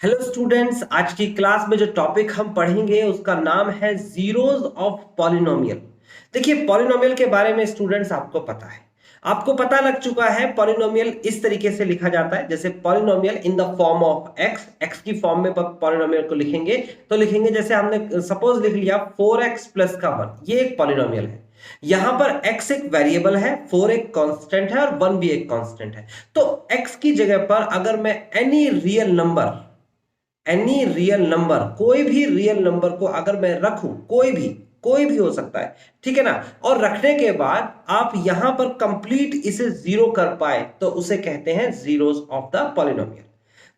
Hello students, आज की class में जो टॉपिक हम पढ़ेंगे उसका नाम है जीरोस ऑफ पॉलिनोमियल। देखिए, पॉलिनोमियल के बारे में स्टूडेंट्स आपको पता है, आपको पता लग चुका है। पॉलिनोमियल इस तरीके से लिखा जाता है, जैसे polynomial in the form of x, x की फॉर्म में पॉलिनोमियल को लिखेंगे तो लिखेंगे जैसे हमने सपोज लिख लिया 4x प्लस का 1, ये एक पॉलिनोमियल है। यहां पर x एक वेरिएबल है, 4 एक कांस्टेंट है और 1 भी एक कांस्टेंट है। तो x की जगह पर अगर मैं एनी रियल नंबर, कोई भी रियल नंबर को अगर मैं रखूं, कोई भी हो सकता है, ठीक है ना, और रखने के बाद आप यहां पर कंप्लीट इसे जीरो कर पाए तो उसे कहते हैं जीरोस ऑफ द पॉलिनोमियल।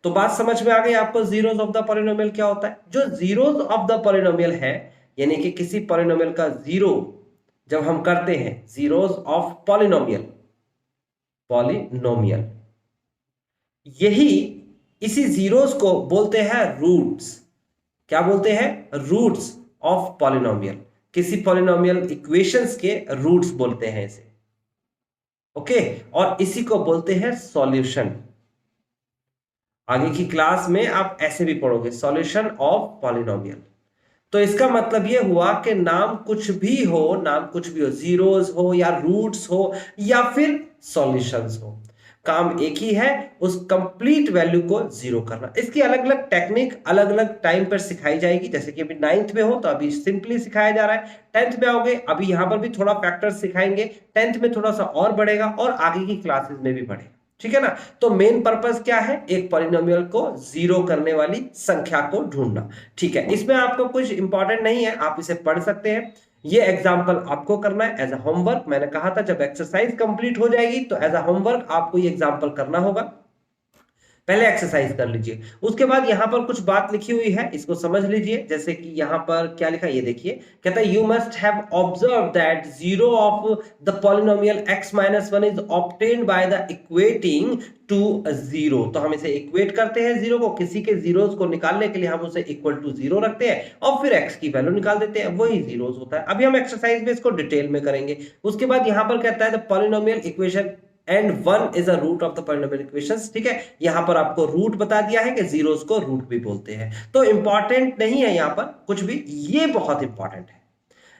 तो बात समझ में आ गई आपको, जीरोस ऑफ द पॉलिनोमियल क्या होता है। जो जीरोस ऑफ द पॉलिनोमियल है, यानी कि किसी पॉलिनोमियल का जीरो जब हम करते हैं, जीरोस ऑफ पॉलिनोमियल, पॉलिनोमियल यही, इसी जीरोस को बोलते हैं रूट्स। क्या बोलते हैं? Roots of polynomial. किसी पॉलिनोमियल इक्वेशंस के रूट्स बोलते हैं इसे, ओके। और इसी को बोलते हैं सॉल्यूशन। आगे की क्लास में आप ऐसे भी पढ़ोगे, सॉल्यूशन ऑफ पॉलिनोमियल। तो इसका मतलब यह हुआ कि नाम कुछ भी हो, नाम कुछ भी हो, जीरोस हो या रूट्स हो या फिर सॉल्यूशंस हो, काम एक ही है, उस कंप्लीट वैल्यू को जीरो करना। इसकी अलग अलग टेक्निक अलग अलग टाइम पर सिखाई जाएगी। जैसे कि अभी 9th में हो तो अभी सिंपली सिखाया जा रहा है, 10th में आओगे अभी यहां पर भी थोड़ा फैक्टर सिखाएंगे, 10th में थोड़ा सा और बढ़ेगा और आगे की क्लासेस में भी बढ़ेगा, ठीक है ना। तो मेन पर्पस क्या है? एक पॉलिनोमियल को जीरो करने वाली संख्या को ढूंढना, ठीक है। इसमें आपको कुछ इंपॉर्टेंट नहीं है, आप इसे पढ़ सकते हैं। ये एग्जांपल आपको करना है एज अ होमवर्क। मैंने कहा था जब एक्सरसाइज कंप्लीट हो जाएगी तो एज अ होमवर्क आपको ये एग्जांपल करना होगा। पहले एक्सरसाइज कर लीजिए, उसके बाद यहां पर कुछ बात लिखी हुई है, इसको समझ लीजिए। जैसे कि यहां पर क्या लिखा है ये देखिए, कहता है you must have observe that zero of the polynomial x minus one is obtained by the equating to zero. तो हम इसे इक्वेट करते हैं जीरो को, किसी के जीरोस को निकालने के लिए हम उसे इक्वल टू जीरो रखते हैं और फिर x की वैल्यू निकाल देते हैं, वही जीरोस होता है। अभी हम एक्सरसाइज में इसको डिटेल में करेंगे। उसके बाद यहां पर कहता है the polynomial equation and one is a root of the polynomial equations, ठीक है। यहां पर आपको रूट बता दिया है कि जीरोस को रूट भी बोलते हैं। तो इंपॉर्टेंट नहीं है यहां पर कुछ भी, ये बहुत इंपॉर्टेंट है,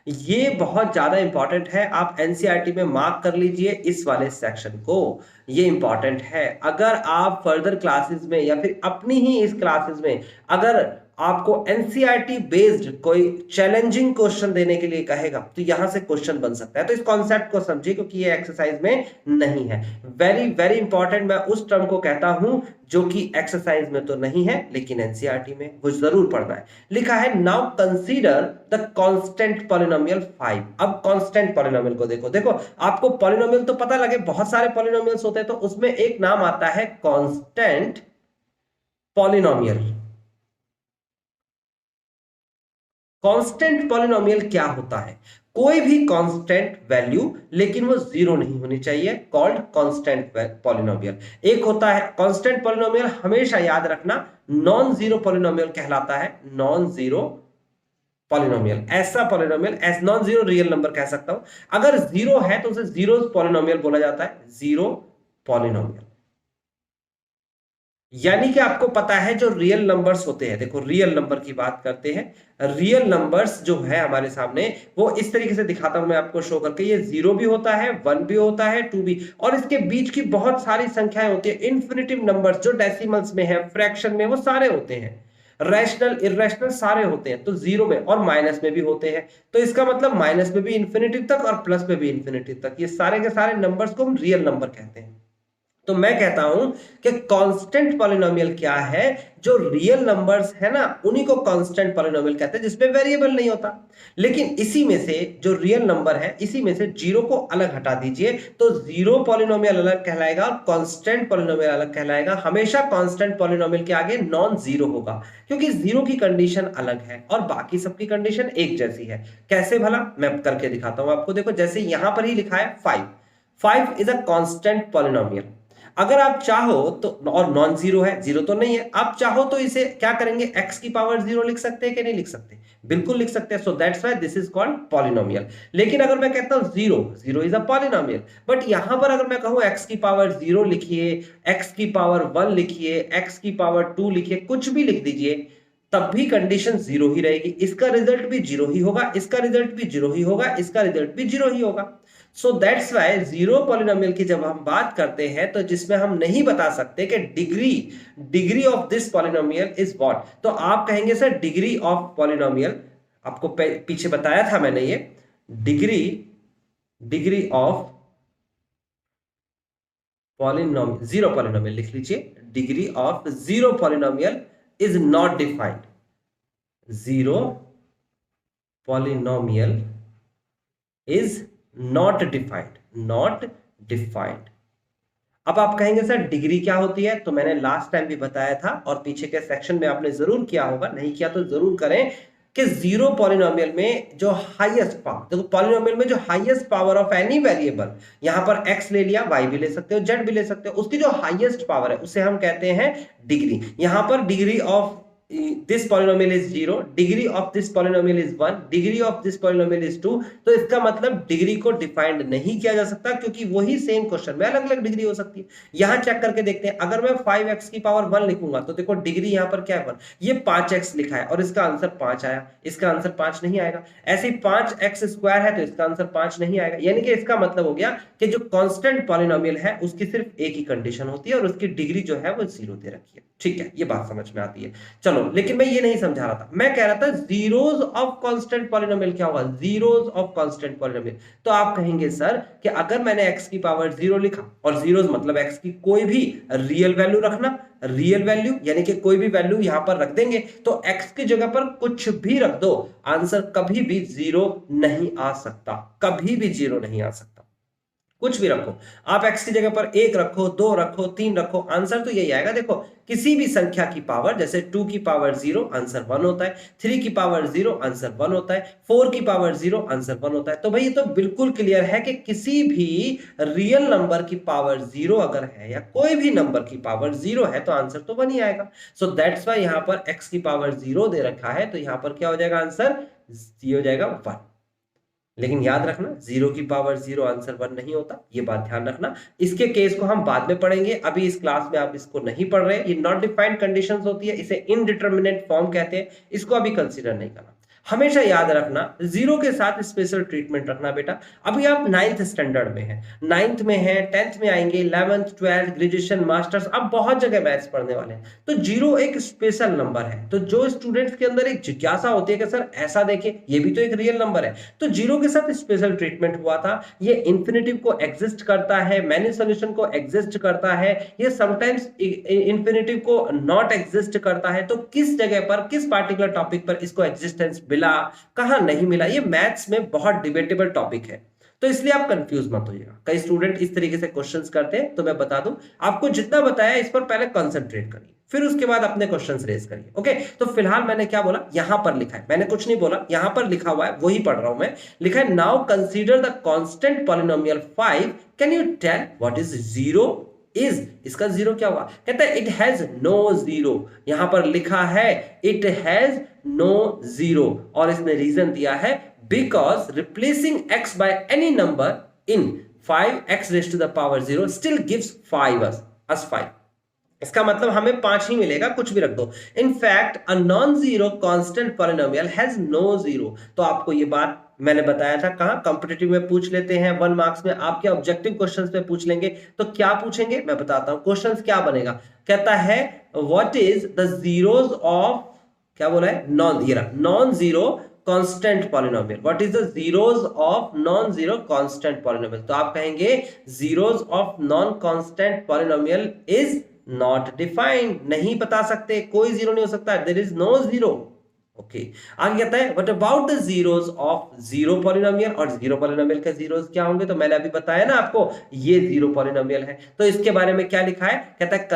ये बहुत ज्यादा इंपॉर्टेंट है। आप एनसीईआरटी में मार्क कर लीजिए इस वाले सेक्शन को, ये इंपॉर्टेंट है। अगर आप फर्दर क्लासेस में या फिर अपनी ही इस क्लासेस में अगर आपको एनसीईआरटी बेस्ड कोई चैलेंजिंग क्वेश्चन देने के लिए कहेगा तो यहां से क्वेश्चन बन सकता है। तो इस कॉन्सेप्ट को समझिए, क्योंकि ये एक्सरसाइज में नहीं है। Very very important. मैं उस टर्म को कहता हूं जो कि एक्सरसाइज में तो नहीं है लेकिन एनसीईआरटी में वो जरूर पढ़ना है। लिखा है now consider the constant polynomial 5। अब कांस्टेंट पॉलिनोमियल को देखो, देखो आपको पॉलिनोमियल तो पता लगे, बहुत सारे पॉलिनोमियल्स होते हैं, तो उसमें एक नाम आता है कांस्टेंट पॉलिनोमियल। कांस्टेंट पॉलिनोमियल क्या होता है? कोई भी कांस्टेंट वैल्यू लेकिन वो जीरो नहीं होनी चाहिए, कॉल्ड कांस्टेंट पॉलिनोमियल। एक होता है कांस्टेंट पॉलिनोमियल, हमेशा याद रखना, नॉन जीरो पॉलिनोमियल कहलाता है, नॉन जीरो पॉलिनोमियल। ऐसा polynomial, S non zero real number कह सकता हूं, अगर जीरो है तो उसे जीरो पॉलिनोमियल बोला जाता है, जीरो पॉलिनोमियल। यानी कि आपको पता है जो रियल नंबर्स होते हैं, देखो रियल नंबर की बात करते हैं, रियल नंबर्स जो है हमारे सामने वो इस तरीके से दिखाता हूं मैं आपको शो करके, ये जीरो भी होता है, वन भी होता है, टू भी, और इसके बीच की बहुत सारी संख्याएं होती है, इन्फिनिटिव नंबर्स जो डेसिमल्स में है, फ्रैक्शन में, वो सारे होते हैं, रैशनल इररेशनल सारे होते हैं। तो जीरो में और माइनस में भी होते हैं, तो इसका मतलब माइनस में भी इन्फिनिटिव तक और प्लस में भी इन्फिनिटिव तक, ये सारे के सारे नंबर्स को हम रियल नंबर कहते हैं। तो मैं कहता हूं कि कांस्टेंट पॉलिनोमियल क्या है? जो रियल नंबर्स है ना, उन्हीं को कांस्टेंट पॉलिनोमियल कहते हैं, जिसमें वेरिएबल नहीं होता। लेकिन इसी में से जो रियल नंबर है, इसी में से जीरो को अलग हटा दीजिए तो जीरो पॉलिनोमियल अलग कहलाएगा और कांस्टेंट पॉलिनोमियल अलग कहलाएगा। हमेशा कांस्टेंट पॉलिनोमियल के आगे नॉन जीरो होगा, क्योंकि जीरो की कंडीशन अलग है और बाकी सबकी कंडीशन एक जैसी है। कैसे भला? मैं करके दिखाता हूं आपको। देखो जैसे यहां पर ही लिखा है 5 इज अ कांस्टेंट पॉलिनोमियल। अगर आप चाहो तो, और नॉन जीरो है, जीरो तो नहीं है, आप चाहो तो इसे क्या करेंगे, x की पावर 0 लिख सकते हैं कि नहीं लिख सकते, बिल्कुल लिख सकते हैं। So that's why this is called polynomial. लेकिन अगर मैं कहता हूं zero, zero is a polynomial, but यहां पर अगर मैं कहूं x की पावर 0 लिखिए, x की पावर 1 लिखिए, x की पावर 2 लिखिए, कुछ भी लिख दीजिए, तब भी कंडीशन जीरो ही रहेगी। इसका रिजल्ट भी जीरो ही होगा, इसका रिजल्ट भी जीरो ही होगा, इसका रिजल्ट भी जीरो ही होगा। So that's why zero polynomial की जब हम बात करते हैं तो जिसमें हम नहीं बता सकते कि degree of this polynomial is what, तो आप कहेंगे सर डिग्री ऑफ पॉलिनोमियल, आपको पीछे बताया था मैंने ये, degree of polynomial, zero polynomial लिख लीजिए, degree of zero polynomial is not defined, zero polynomial is not defined, not defined. अब आप कहेंगे सर डिग्री क्या होती है, तो मैंने लास्ट टाइम भी बताया था और पीछे के सेक्शन में आपने जरूर किया होगा, नहीं किया तो जरूर करें, कि जीरो पॉलिनोमियल में जो हाईएस्ट पावर, देखो पॉलिनोमियल में जो highest power of any variable, यहां पर x ले लिया, y भी ले सकते हो, z भी ले सकते हो, उसकी जो हाईएस्ट पावर है उसे हम कहते हैं डिग्री। यहां पर degree of this polynomial is 0, degree of this polynomial is 1, degree of this polynomial is 2। तो इसका मतलब डिग्री को डिफाइंड नहीं किया जा सकता, क्योंकि वही सेम क्वेश्चन में अलग अलग डिग्री हो सकती है। यहां चेक करके देखते हैं, अगर मैं 5x की पावर 1 लिखूंगा तो देखो डिग्री यहां पर क्या है 1, ये 5x लिखा है और इसका आंसर 5 आया, इसका आंसर 5 नहीं आएगा। ऐसे ही 5x स्क्वायर है तो इसका आंसर 5 नहीं आएगा। यानी कि इसका मतलब हो गया कि जो कांस्टेंट पॉलिनोमियल है उसकी सिर्फ एक ही कंडीशन होती है और उसकी डिग्री जो है वो 0 दे रखी है। ठीक है, ये बात समझ में आती है। चलो, लेकिन मैं ये नहीं समझा रहा था, मैं कह रहा था जीरोस ऑफ कांस्टेंट पॉलिनोमियल क्या होगा, जीरोस ऑफ कांस्टेंट पॉलिनोमियल। तो आप कहेंगे सर कि अगर मैंने x की पावर 0 लिखा, और जीरोस मतलब x की कोई भी रियल वैल्यू रखना, रियल वैल्यू यानी कि कोई भी वैल्यू यहां पर रख देंगे, तो x की जगह पर कुछ भी रख दो, आंसर कभी भी 0 नहीं आ सकता, कभी भी 0 नहीं आ सकता। कुछ भी रखो आप, x की जगह पर 1 रखो, 2 रखो, 3 रखो, आंसर तो यही आएगा। देखो किसी भी संख्या की पावर, जैसे 2 की पावर 0 आंसर 1 होता है, 3 की पावर 0 आंसर 1 होता है, 4 की पावर 0 आंसर 1 होता है। तो भाई ये तो बिल्कुल क्लियर है कि किसी भी रियल नंबर की पावर 0 अगर है या कोई भी नंबर की पावर 0 है तो आंसर तो 1 ही आएगा। सो दैट्स व्हाई यहां पर x की पावर 0 दे रखा है, तो यहां पर क्या हो जाएगा, आंसर ये हो जाएगा 1। लेकिन याद रखना 0 की पावर 0 आंसर 1 नहीं होता, ये बात ध्यान रखना। इसके केस को हम बाद में पढ़ेंगे, अभी इस क्लास में आप इसको नहीं पढ़ रहे। ये नॉट डिफाइंड कंडीशंस होती है, इसे इनडिटरमिनेट फॉर्म कहते हैं, इसको अभी कंसीडर नहीं करना। हमेशा याद रखना जीरो के साथ स्पेशल ट्रीटमेंट रखना बेटा। अभी आप 9th स्टैंडर्ड में हैं, 9th में हैं, 10th में आएंगे, 11th 12th ग्रेजुएशन मास्टर्स, अब बहुत जगह मैथ्स पढ़ने वाले हैं, तो जीरो एक स्पेशल नंबर है। तो जो स्टूडेंट्स के अंदर एक जिज्ञासा होती है कि सर ऐसा देखें, ये भी तो एक रियल नंबर है, तो जीरो के साथ स्पेशल ट्रीटमेंट हुआ था। ये इंफिनिटिव को एग्जिस्ट करता है, मैनी सॉल्यूशन को एग्जिस्ट करता है, ये समटाइम्स इंफिनिटिव को नॉट एग्जिस्ट करता है। तो किस जगह पर, किस पार्टिकुलर टॉपिक पर इसको एग्जिस्टेंस मिला, कहां नहीं मिला, ये मैथ्स में बहुत डिबेटेबल टॉपिक है, तो इसलिए आप कंफ्यूज मत होइएगा। कई स्टूडेंट इस तरीके से क्वेश्चंस करते हैं, तो मैं बता दूं आपको जितना बताया इस पर पहले कंसंट्रेट करिए, फिर उसके बाद अपने क्वेश्चंस रेज करिए। ओके, तो फिलहाल मैंने क्या बोला, यहां पर लिखा है, मैंने कुछ नहीं बोला, यहां पर लिखा हुआ है वही पढ़ रहा हूं मैं। लिखा है now consider the constant polynomial 5, can you tell what is zero is. इसका जीरो क्या हुआ, कहता है इट हैज नो जीरो। यहां पर लिखा है इट हैज नो जीरो, और इसने रीजन दिया है because replacing x by any number in 5x raised to the power 0 still gives 5 us 5। इसका मतलब हमें 5 ही मिलेगा, कुछ भी रख दो। In fact a non zero constant polynomial has no zero. तो आपको ये बात मैंने बताया था, कहां कॉम्पिटिटिव में पूछ लेते हैं, 1 मार्क्स में आपके ऑब्जेक्टिव क्वेश्चंस में पूछ लेंगे। तो क्या पूछेंगे मैं बताता हूं, क्वेश्चंस क्या बनेगा, कहता है what is the zeros of, क्या बोला है, non zero constant polynomial, what is the zeros of non zero constant polynomial. तो आप कहेंगे zeros of non constant polynomial is not defined, नहीं बता सकते, कोई जीरो नहीं हो सकता, there is no zero. Okay, आगे कहता है what about the zeros of zero polynomial, और जीरो पॉलिनोमियल के जीरोस क्या होंगे, तो मैंने अभी बताया ना आपको, ये जीरो पॉलिनोमियल है। तो इसके बारे में क्या लिखा है, कहता है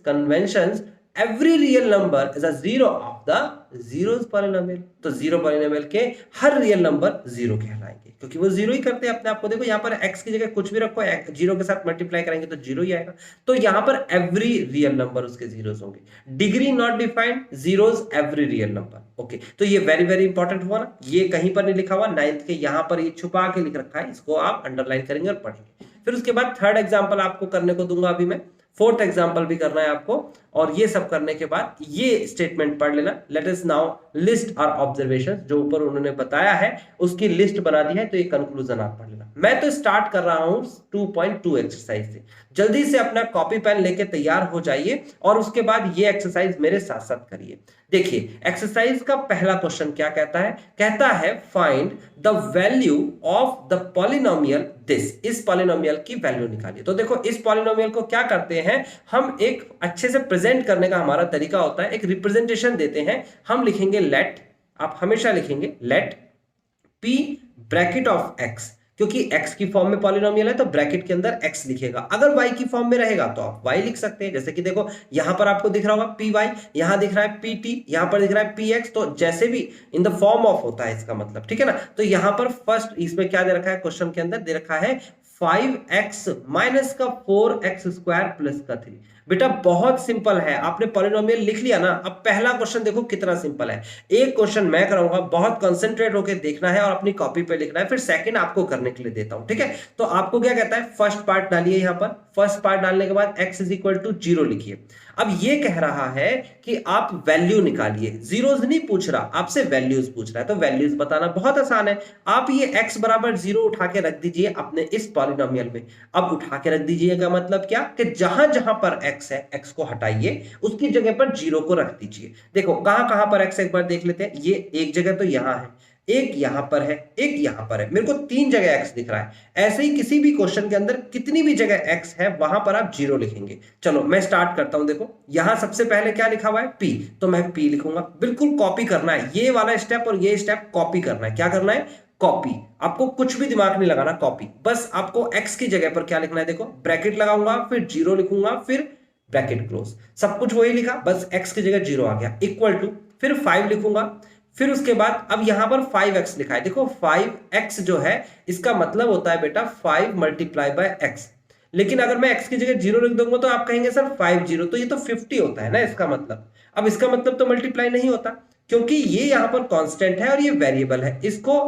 conventions every real number is a zero of the zeros polynomial. तो जीरो पॉलिनोमियल के हर रियल नंबर जीरो कहलाएंगे, क्योंकि वो जीरो ही करते हैं अपने आप को। देखो यहाँ पर x की जगह कुछ भी रखो, जीरो के साथ मल्टीप्लाई करेंगे तो जीरो ही आएगा। तो यहाँ पर एवरी रियल नंबर उसके जीरोस होंगे। Degree not defined, zeros every real number. Okay, तो ये वेरी वेरी इंपॉर्टेंट हुआ ना, ये कहीं पर नहीं लिखा हुआ, 9th के यहाँ पर ये छुपा के लिख रखा है, इसको आप अंडरलाइन करेंगे और पढ़ेंगे। फिर उसके बाद थर्ड एग्जाम्पल आपको करने को दूंगा अभी मैं, फोर्थ एग्जाम्पल भी करना है आपको, और ये सब करने के बाद ये स्टेटमेंट पढ़ लेना। Let us now list our observations, जो ऊपर उन्होंने बताया है उसकी लिस्ट बना दी है, तो ये कंक्लूजन आप पढ़ लेना। मैं तो स्टार्ट कर रहा हूं 2.2 एक्सरसाइज से। जल्दी से अपना कॉपी पेन लेके तैयार हो जाइए और उसके बाद ये एक्सरसाइज मेरे साथ साथ करिए। देखिए एक्सरसाइज का पहला क्वेश्चन क्या कहता है, कहता है find the value of the polynomial this, इस पॉलिनोमियल की वैल्यू निकालिए। तो देखो इस पॉलिनोमियल को क्या करते हैं हम, एक अच्छे से प्रेजेंट करने का हमारा तरीका होता है, एक रिप्रेजेंटेशन देते हैं। हम लिखेंगे लेट, आप हमेशा लिखेंगे let p bracket of x, क्योंकि x की फॉर्म में पॉलिनोमियल है तो ब्रैकेट के अंदर x लिखेगा। अगर y की फॉर्म में रहेगा तो आप y लिख सकते हैं, जैसे कि देखो यहां पर आपको दिख रहा होगा py, यहां दिख रहा है pt, यहां पर दिख रहा है px, तो जैसे भी इन द फॉर्म ऑफ होता है इसका मतलब, ठीक है ना। तो यहां पर फर्स्ट इसमें क्या दे रखा है, क्वेश्चन के अंदर दे रखा है 5x माइनस का 4x स्क्वायर प्लस का 3। बेटा बहुत सिंपल है, आपने पॉलिनोमियल लिख लिया ना। अब पहला क्वेश्चन देखो कितना सिंपल है। एक क्वेश्चन मैं कराऊंगा, बहुत कंसंट्रेट होकर देखना है और अपनी कॉपी पे लिखना है, फिर सेकंड आपको करने के लिए देता हूं, ठीक है। तो आपको क्या कहता है, फर्स्ट पार्ट डालिए, यहां पर फर्स्ट पार्ट डालने के बाद x इज इक्वल टू 0 लिखिए। अब ये कह रहा है कि आप वैल्यू निकालिए, जीरोस नहीं पूछ रहा, आपसे वैल्यूज पूछ रहा है। तो वैल्यूज बताना बहुत आसान है, आप ये x बराबर 0 उठा के रख दीजिए अपने इस पॉलिनोमियल में। अब उठा के रख दीजिएगा मतलब क्या, कि जहां जहां पर x है x को हटाइए, उसकी जगह पर 0 को रख दीजिए। देखो कहां कहां पर x, एक बार देख लेते हैं। ये एक जगह तो यहां है, एक यहां पर है, एक यहां पर है, मेरे को 3 जगह x दिख रहा है। ऐसे ही किसी भी क्वेश्चन के अंदर कितनी भी जगह x है वहां पर आप 0 लिखेंगे। चलो मैं स्टार्ट करता हूं। देखो यहां सबसे पहले क्या लिखा हुआ है p, तो मैं p लिखूंगा। बिल्कुल कॉपी करना है, ये वाला स्टेप और ये स्टेप कॉपी करना है। क्या करना है, कॉपी। आपको कुछ भी दिमाग नहीं लगाना, कॉपी। बस आपको x की जगह पर क्या लिखना है, देखो ब्रैकेट लगाऊंगा, फिर 0 लिखूंगा, फिर ब्रैकेट क्लोज, सब कुछ वही लिखा, बस x की जगह 0 आ गया, इक्वल टू, फिर 5 लिखूंगा। फिर उसके बाद अब यहां पर 5x लिखा है, देखो 5x जो है इसका मतलब होता है बेटा 5 मल्टीप्लाई बाय x। लेकिन अगर मैं x की जगह 0 लिख दूंगा तो आप कहेंगे सर 50, तो ये तो 50 होता है ना इसका मतलब। अब इसका मतलब तो मल्टीप्लाई नहीं होता, क्योंकि ये यहां पर कांस्टेंट है और ये वेरिएबल है, इसको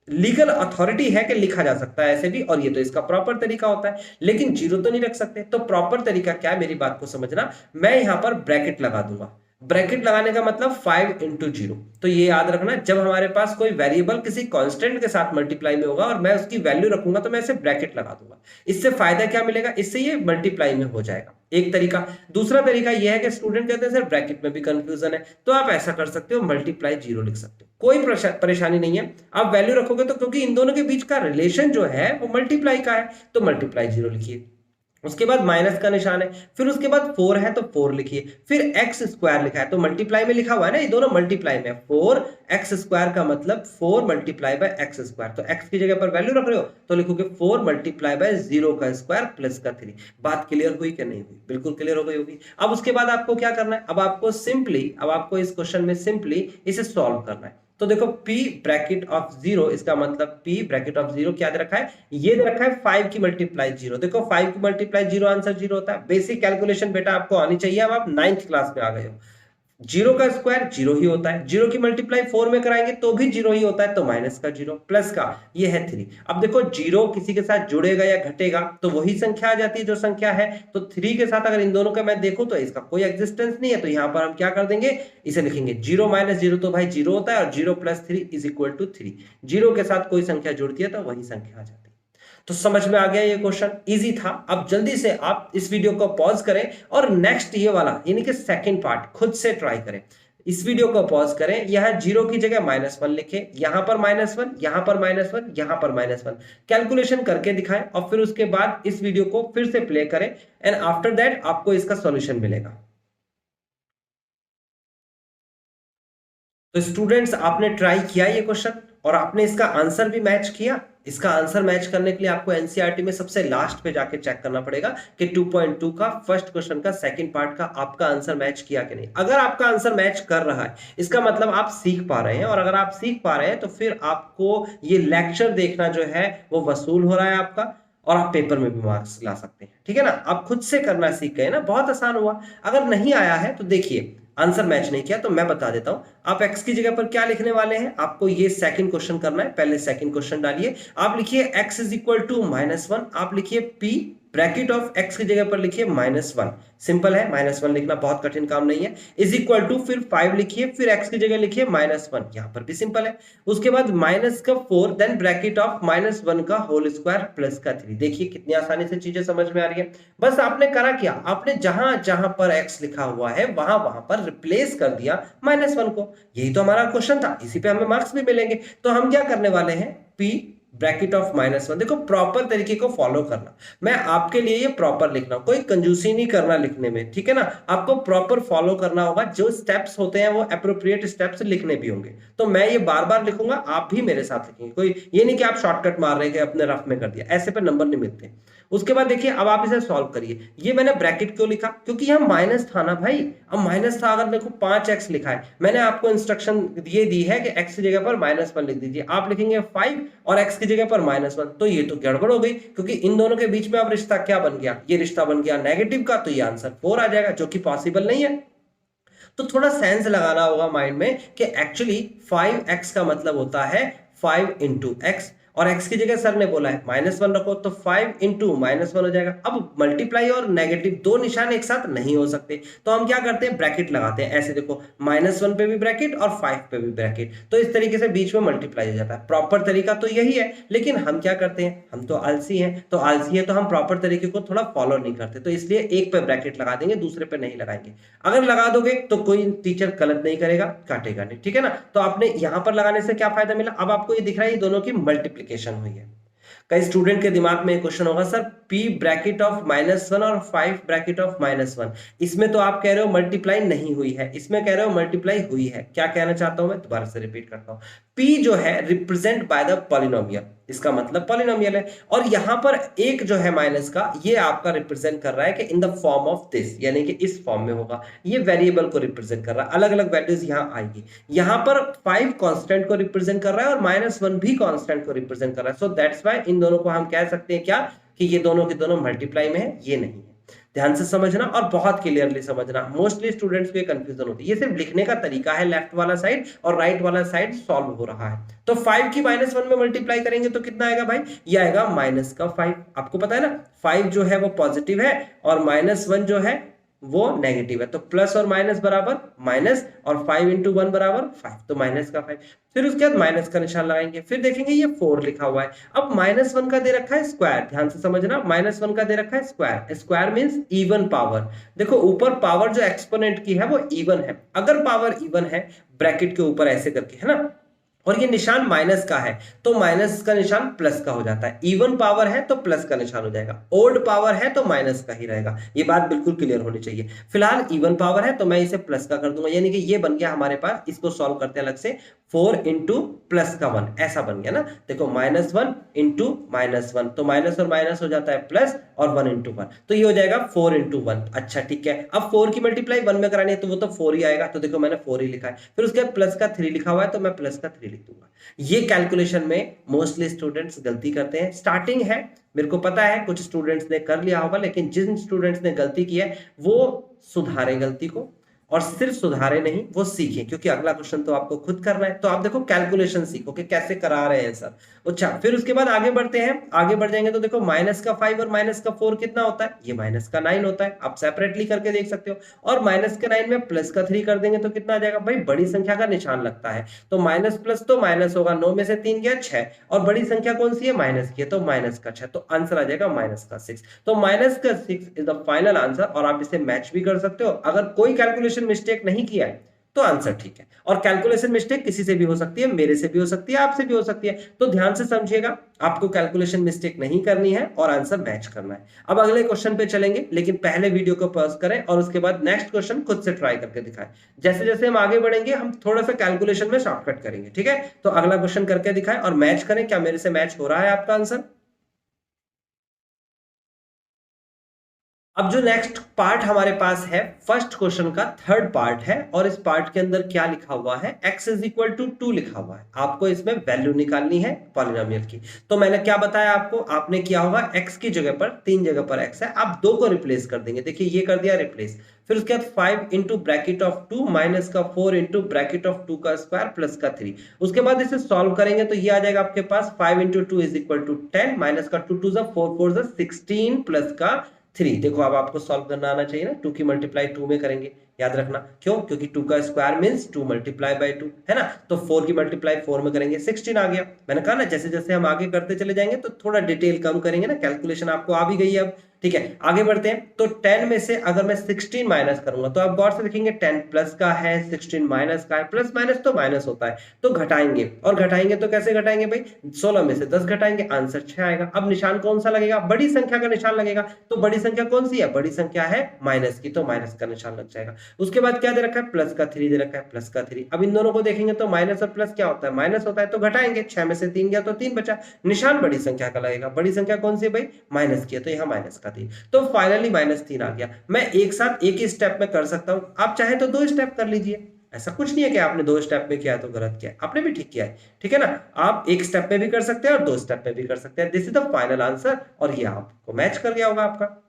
लीगल अथॉरिटी है कि लिखा जा सकता है ऐसे भी, और ये तो इसका प्रॉपर तरीका होता है। लेकिन 0 तो नहीं रख सकते, तो प्रॉपर तरीका क्या है, मेरी बात को समझना। मैं यहां पर ब्रैकेट लगा दूंगा। ब्रैकेट लगाने का मतलब 5 इंटू 0। तो ये याद रखना, जब हमारे पास कोई वेरिएबल किसी कांस्टेंट के साथ मल्टीप्लाई में होगा और मैं उसकी वैल्यू रखूंगा तो मैं इसे ब्रैकेट लगा दूंगा। इससे फायदा क्या मिलेगा, इससे ये मल्टीप्लाई में हो जाएगा, एक तरीका। दूसरा तरीका यह है कि स्टूडेंट कहते हैं सर ब्रैकेट में भी कंफ्यूजन है, तो आप ऐसा कर सकते हो, मल्टीप्लाई 0 लिख सकते हो, कोई परेशानी नहीं है। आप वैल्यू रखोगे तो, क्योंकि इन दोनों के बीच का रिलेशन जो है वो मल्टीप्लाई का है, तो मल्टीप्लाई 0 लिखिए। उसके बाद माइनस का निशान है, फिर उसके बाद 4 है तो 4 लिखिए, फिर एक्स स्क्वायर लिखा है तो मल्टीप्लाई में लिखा हुआ है ना, ये दोनों मल्टीप्लाई में। 4x स्क्वायर का मतलब 4 मल्टीप्लाई बाय एक्स स्क्वायर, तो x की जगह पर वैल्यू रख रहे हो तो लिखोगे 4 मल्टीप्लाई बाय 0 का स्क्वायर प्लस का 3। बात क्लियर हुई कि नहीं हुई, बिल्कुल क्लियर हो गई होगी। अब उसके बाद आपको क्या करना है, अब आपको इस क्वेश्चन में सिंपली इसे सॉल्व करना है। तो देखो p ब्रैकेट ऑफ 0, इसका मतलब p ब्रैकेट ऑफ 0 क्या दे रखा है, ये दे रखा है 5 की मल्टीप्लाई 0। देखो 5 की मल्टीप्लाई 0, आंसर 0 होता है। बेसिक कैलकुलेशन बेटा आपको आनी चाहिए, अब आप 9th क्लास में आ गए हो। 0 का स्क्वायर 0 ही होता है, 0 की मल्टीप्लाई 4 में कराएंगे तो भी 0 ही होता है, तो माइनस का 0 प्लस का ये है 3। अब देखो 0 किसी के साथ जुड़ेगा या घटेगा तो वही संख्या आ जाती है जो संख्या है, तो 3 के साथ अगर इन दोनों का मैं देखूं तो इसका कोई एग्जिस्टेंस नहीं है, तो यहां पर हम क्या कर देंगे, इसे लिखेंगे 0 माइनस 0, तो भाई 0 होता है, और 0 प्लस 3 इज इक्वल टू 3। 0 के साथ कोई संख्या जुड़ती है तो वही संख्या आ जाती है। तो समझ में आ गया, ये क्वेश्चन इजी था। अब जल्दी से आप इस वीडियो को पॉज करें और नेक्स्ट ये वाला यानी कि सेकंड पार्ट खुद से ट्राई करें। इस वीडियो को पॉज करें, यहां 0 की जगह -1 लिखें, यहां पर -1, यहां पर -1, यहां पर -1, कैलकुलेशन करके दिखाएं, और फिर उसके बाद इस वीडियो को फिर से प्ले करें, एंड आफ्टर दैट आपको इसका सॉल्यूशन मिलेगा। तो स्टूडेंट्स आपने ट्राई किया ये क्वेश्चन, और आपने इसका आंसर भी मैच किया। इसका आंसर मैच करने के लिए आपको एनसीईआरटी में सबसे लास्ट पे जाके चेक करना पड़ेगा कि 2.2 का फर्स्ट क्वेश्चन का सेकंड पार्ट का आपका आंसर मैच किया कि नहीं। अगर आपका आंसर मैच कर रहा है इसका मतलब आप सीख पा रहे हैं, और अगर आप सीख पा रहे हैं तो फिर आपको ये लेक्चर देखना जो है वो वसूल हो रहा है आपका, और आप पेपर में भी मार्क्स ला सकते हैं। ठीक है ना, आप खुद से करना सीख गए ना, बहुत आसान हुआ। अगर नहीं आया है तो देखिए आंसर मैच नहीं किया तो मैं बता देता हूं, आप x की जगह पर क्या लिखने वाले हैं। आपको ये सेकंड क्वेश्चन करना है, पहले सेकंड क्वेश्चन डालिए। आप लिखिए x इज इक्वल टू -1, आप लिखिए p ब्रैकेट ऑफ x की जगह पर लिखिए -1। सिंपल है, -1 लिखना बहुत कठिन काम नहीं है। इज इक्वल टू फिर 5 लिखिए, फिर x की जगह लिखिए -1, यहां पर भी सिंपल है। उसके बाद -4 देन ब्रैकेट ऑफ -1 का होल स्क्वायर प्लस का 3। देखिए कितनी आसानी से चीजें समझ में आ रही है। बस आपने करा क्या, आपने जहां जहां पर x लिखा हुआ है वहां वहां पर रिप्लेस कर दिया -1 को। यही तो हमारा क्वेश्चन था, इसी पे हमें मार्क्स भी मिलेंगे। तो हम क्या करने वाले हैं, p ब्रैकेट ऑफ -1। देखो प्रॉपर तरीके को फॉलो करना, मैं आपके लिए ये प्रॉपर लिखना, कोई कंजूसी नहीं करना लिखने में, ठीक है ना। आपको प्रॉपर फॉलो करना होगा, जो स्टेप्स होते हैं वो एप्रोप्रिएट स्टेप्स लिखने भी होंगे। तो मैं ये बार बार लिखूंगा, आप भी मेरे साथ लिखेंगे। कोई ये नहीं कि आप शॉर्टकट मार रहे हैं अपने रफ में कर दिया, ऐसे पे नंबर नहीं मिलते। उसके बाद देखिए अब आप इसे सॉल्व करिए। ये मैंने ब्रैकेट क्यों लिखा, क्योंकि यहां माइनस था ना भाई। अब माइनस था, अगर देखो 5x लिखा है, मैंने आपको इंस्ट्रक्शन ये दी है कि x की जगह पर -1 लिख दीजिए। आप लिखेंगे 5 और x की जगह पर -1, तो ये तो गड़बड़ हो गई, क्योंकि इन दोनों के बीच में अब रिश्ता क्या बन गया, ये रिश्ता बन गया नेगेटिव का, तो ये आंसर 4 आ जाएगा, जो कि पॉसिबल नहीं है। तो थोड़ा सेंस लगाना होगा माइंड में कि एक्चुअली 5x का मतलब होता है 5 इंटू एक्स, और x की जगह सर ने बोला है -1 रखो, तो 5 इंटू -1 हो जाएगा। अब मल्टीप्लाई और नेगेटिव दो निशान एक साथ नहीं हो सकते, तो हम क्या करते हैं, ब्रैकेट लगाते हैं। ऐसे देखो -1 पे भी ब्रैकेट और 5 पे भी ब्रैकेट, तो इस तरीके से बीच में मल्टीप्लाई हो जाता है। प्रॉपर तरीका तो यही है, लेकिन हम क्या करते हैं, हम तो आलसी हैं, तो हम प्रॉपर तरीके को थोड़ा फॉलो नहीं करते, तो इसलिए एक पे ब्रैकेट लगा देंगे, दूसरे पे नहीं लगाएंगे। अगर लगा दोगे तो कोई टीचर गलत नहीं करेगा, काटेगा नहीं, ठीक है ना। तो आपने यहां पर लगाने से क्या फायदा मिला, अब आपको ये दिख रहा है ये दोनों की मल्टीप्लीकेशन हुई है। कई स्टूडेंट के दिमाग में क्वेश्चन होगा, सर p ब्रैकेट ऑफ -1 और 5 ब्रैकेट ऑफ -1, इसमें तो आप कह रहे हो मल्टीप्लाई नहीं हुई है, इसमें कह रहे हो मल्टीप्लाई हुई है। क्या कहना चाहता हूं मैं, दोबारा से रिपीट करता हूं। p जो है रिप्रेजेंट बाय द पॉलिनोमियल, इसका मतलब पॉलिनोमियल है, और यहां पर एक जो है माइनस का, ये आपका रिप्रेजेंट कर रहा है कि इन द फॉर्म ऑफ दिस, यानी कि इस फॉर्म में होगा। ये वेरिएबल को रिप्रेजेंट कर रहा है, अलग अलग वैल्यूज यहां आएगी। यहां पर 5 कांस्टेंट को रिप्रेजेंट कर रहा है और -1 भी कांस्टेंट को रिप्रेजेंट कर रहा है। सो दैट्स व्हाई इन दोनों को हम कह सकते हैं क्या, कि ये दोनों के दोनों मल्टीप्लाई में है, ये नहीं है। ध्यान से समझना और बहुत क्लियरली समझना, मोस्टली स्टूडेंट्स को कंफ्यूजन होती है। ये सिर्फ लिखने का तरीका है, लेफ्ट वाला साइड और राइट वाला साइड सॉल्व हो रहा है। तो 5 की -1 में मल्टीप्लाई करेंगे तो कितना आएगा भाई, ये आएगा -5। आपको पता है ना 5 जो है वो पॉजिटिव है और -1 जो है वो नेगेटिव है, तो प्लस और माइनस बराबर माइनस, और 5 इंटू 1 बराबर 5, तो माइनस का 5। फिर उसके बाद माइनस का निशान लगाएंगे, फिर देखेंगे ये 4 लिखा हुआ है। अब -1 का दे रखा है स्क्वायर, ध्यान से समझना, -1 का दे रखा है square. Square means even power. देखो ऊपर पावर जो एक्सपोनेंट की है वो इवन है, अगर पावर इवन है ब्रैकेट के ऊपर ऐसे करके, है ना, और ये निशान माइनस का है तो माइनस का निशान प्लस का हो जाता है। इवन पावर है तो प्लस का निशान हो जाएगा, ओड पावर है तो माइनस का ही रहेगा। ये बात बिल्कुल क्लियर होनी चाहिए। फिलहाल इवन पावर है तो मैं इसे प्लस का कर दूंगा, यानी कि ये बन गया हमारे पास, इसको सॉल्व करते हैं अलग से, 4 इंटू प्लस का 1, ऐसा बन गया ना। देखो -1 इंटू -1, तो माइनस और माइनस हो जाता है प्लस, और 1 इंटू 1, तो ये हो जाएगा 4 इंटू 1। अच्छा ठीक है, अब 4 की मल्टीप्लाई 1 में करानी है तो वो तो 4 ही आएगा, तो देखो मैंने 4 ही लिखा है। फिर उसके बाद प्लस का 3 लिखा हुआ है तो मैं प्लस का 3 लिख दूंगा। ये कैलकुलेशन में मोस्टली स्टूडेंट्स गलती करते हैं। स्टार्टिंग है, मेरे को पता है कुछ स्टूडेंट्स ने कर लिया होगा, लेकिन जिन स्टूडेंट्स ने गलती की है वो सुधारे गलती को, और सिर्फ सुधारे नहीं वो सीखे, क्योंकि अगला क्वेश्चन तो आपको खुद करना है। तो आप देखो कैलकुलेशन सीखो कि कैसे करा रहे हैं सर। अच्छा फिर उसके बाद आगे बढ़ते हैं, आगे बढ़ जाएंगे तो देखो -5 और -4 कितना होता है, ये -9 होता है। आप सेपरेटली करके देख सकते हो, और -9 में +3 कर देंगे तो कितना आ जाएगा भाई, बड़ी संख्या का निशान लगता है तो माइनस प्लस तो माइनस होगा, 9 में से 3 गया 6, और बड़ी संख्या कौन सी है, माइनस की है, तो -6, तो आंसर आ जाएगा -6। तो -6 इज द फाइनल आंसर, और आप इसे मैच भी कर सकते हो। अगर कोई कैलकुलेशन मिस्टेक नहीं किया है तो आंसर ठीक है। और कैलकुलेशन मिस्टेक किसी से भी हो सकती है, मेरे से भी हो सकती है, आपसे भी हो सकती है, तो ध्यान से समझिएगा, आपको कैलकुलेशन मिस्टेक नहीं करनी है और आंसर मैच करना है। अब अगले क्वेश्चन पे चलेंगे, लेकिन पहले वीडियो को पॉज करें और उसके बाद नेक्स्ट क्वेश्चन खुद से ट्राई करके दिखाएं। जैसे जैसे हम आगे बढ़ेंगे हम थोड़ा सा कैलकुलेशन में शॉर्टकट करेंगे, ठीक है। तो अगला क्वेश्चन करके दिखाएं और मैच करें, क्या मेरे से मैच हो रहा है आपका आंसर। अब जो नेक्स्ट पार्ट हमारे पास है फर्स्ट क्वेश्चन का थर्ड पार्ट है, और इस पार्ट के अंदर क्या लिखा हुआ है, x इज इक्वल टू 2 लिखा हुआ है। आपको इसमें वैल्यू निकालनी है पॉलिनोमियल की। तो मैंने क्या बताया आपको, आपने किया होगा x की जगह पर 3 जगह पर x है, आप 2 को रिप्लेस कर देंगे। देखिए ये कर दिया रिप्लेस, फिर उसके बाद 5 इंटू ब्रैकेट ऑफ 2 माइनस का 4 इंटू ब्रैकेट ऑफ 2 का स्क्वायर प्लस का 3। उसके बाद इसे सॉल्व करेंगे तो ये आ जाएगा आपके पास 5 into 2 is equal to 10 minus का 2 2 4 4 16 प्लस का 3। देखो अब आपको सॉल्व करना आना चाहिए ना, 2 की मल्टीप्लाई 2 में करेंगे, याद रखना क्यों, क्योंकि 2 का स्क्वायर मींस 2 मल्टीप्लाई बाय 2 है ना। तो 4 की मल्टीप्लाई 4 में करेंगे, 16 आ गया। मैंने कहा ना जैसे जैसे हम आगे करते चले जाएंगे तो थोड़ा डिटेल कम करेंगे ना, कैलकुलेशन आपको आ भी गई है अब, ठीक है। आगे बढ़ते हैं, तो 10 में से अगर मैं 16 माइनस करूंगा तो आप गौर से देखेंगे 10 प्लस का है, 16 माइनस का है, प्लस माइनस तो माइनस होता है, तो घटाएंगे, और घटाएंगे तो कैसे घटाएंगे भाई, 16 में से 10 घटाएंगे, आंसर 6 आएगा। अब निशान कौन सा लगेगा, बड़ी संख्या का निशान लगेगा। तो बड़ी संख्या कौन सी है, बड़ी संख्या है माइनस की, तो माइनस का निशान लग जाएगा। उसके बाद क्या दे रखा है, प्लस का 3 दे रखा है, प्लस का 3। अब इन दोनों को देखेंगे तो माइनस और प्लस क्या होता है, माइनस होता है, तो घटाएंगे, 6 में से 3 गया तो 3 बचा, निशान बड़ी संख्या का लगेगा। बड़ी संख्या कौन सी है भाई, माइनस की है, तो यहाँ माइनस का 3, तो फाइनली -3 आ गया। मैं एक साथ एक ही स्टेप में कर सकता हूं, आप चाहे तो 2 स्टेप कर लीजिए, ऐसा कुछ नहीं है कि आपने 2 स्टेप में किया है तो गलत किया है, आपने भी ठीक किया है, ठीक है ना। आप एक स्टेप में भी कर सकते हैं और 2 स्टेप में भी कर सकते हैं। This is the final answer, और ये आपको मैच कर गया होगा आपका।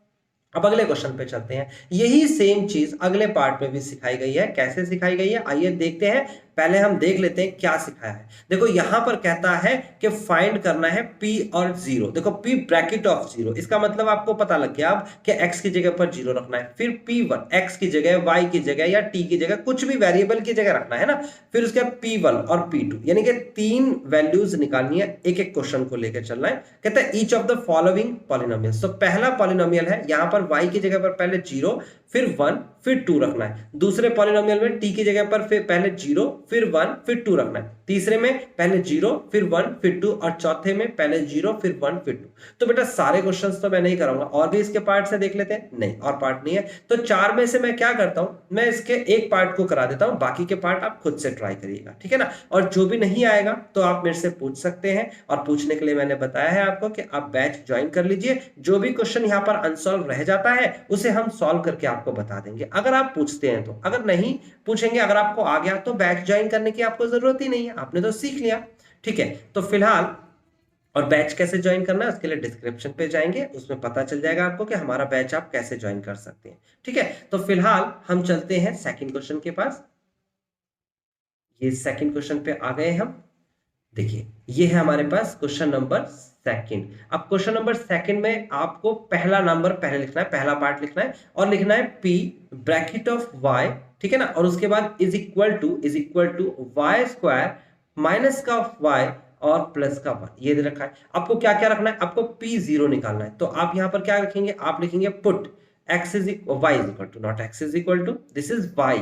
अब अगले क्वेश्चन पे चलते हैं, यही सेम चीज अगले पार्ट में भी सिखाई गई है। कैसे सिखाई गई है आइए देखते हैं, पहले हम देख लेते हैं क्या सिखाया है। देखो यहां पर कहता है कि फाइंड करना है p और 0। देखो p ब्रैकेट ऑफ 0, इसका मतलब आपको पता लग गया अब कि x की जगह पर 0 रखना है, फिर p1 x की जगह, y की जगह या t की जगह, कुछ भी वेरिएबल की जगह रखना है ना। फिर उसके बाद p1 और p2, यानी कि 3 वैल्यूज निकालनी है, एक एक क्वेश्चन को लेकर चलना है। कहता है each of the following polynomials, तो पहला पॉलिनोमियल है, यहां पर y की जगह पर पहले 0 फिर 1 फिर 2 रखना है। दूसरे पॉलिनोमियल में t की जगह पर फिर पहले 0 फिर 1 फिर 2 रखना है। तीसरे में पहले 0 फिर 1 फिर 2, और चौथे में पहले 0 फिर 1 फिर 2। तो बेटा सारे क्वेश्चंस तो मैं नहीं कराऊंगा, और भी इसके पार्ट से देख लेते हैं, नहीं और पार्ट नहीं है। तो 4 में से मैं क्या करता हूं, मैं इसके एक पार्ट को करा देता हूं, बाकी के पार्ट आप खुद से ट्राई करिएगा, ठीक है ना। और जो भी नहीं आएगा तो आप मेरे से पूछ सकते हैं, और पूछने के लिए मैंने बताया है आपको कि आप बैच ज्वाइन कर लीजिए। जो भी क्वेश्चन यहाँ पर अनसॉल्व रह जाता है उसे हम सॉल्व करके आपको बता देंगे, अगर आप पूछते हैं तो। अगर नहीं पूछेंगे, अगर आपको आ गया तो बैच ज्वाइन करने की आपको जरूरत ही नहीं है, आपने तो सीख लिया, ठीक है। तो फिलहाल, और बैच कैसे ज्वाइन करना है उसके लिए डिस्क्रिप्शन पे जाएंगे, उसमें पता चल जाएगा आपको कि हमारा बैच आप कैसे ज्वाइन कर सकते हैं, ठीक है। तो फिलहाल हम चलते हैं सेकंड क्वेश्चन के पास। ये सेकंड क्वेश्चन पे आ गए हम। देखिए ये है हमारे पास क्वेश्चन नंबर सेकंड। अब क्वेश्चन नंबर सेकंड में आपको पहला नंबर पहले लिखना है, पहला पार्ट लिखना है, और लिखना है p ब्रैकेट ऑफ y, ठीक है ना। और उसके बाद is equal to y square minus का y और प्लस का 1, ये दे रखा है। आपको क्या क्या रखना है, आपको p0 निकालना है। तो आप यहां पर क्या लिखेंगे, आप लिखेंगे put x is y is equal to, not x is equal to, this is y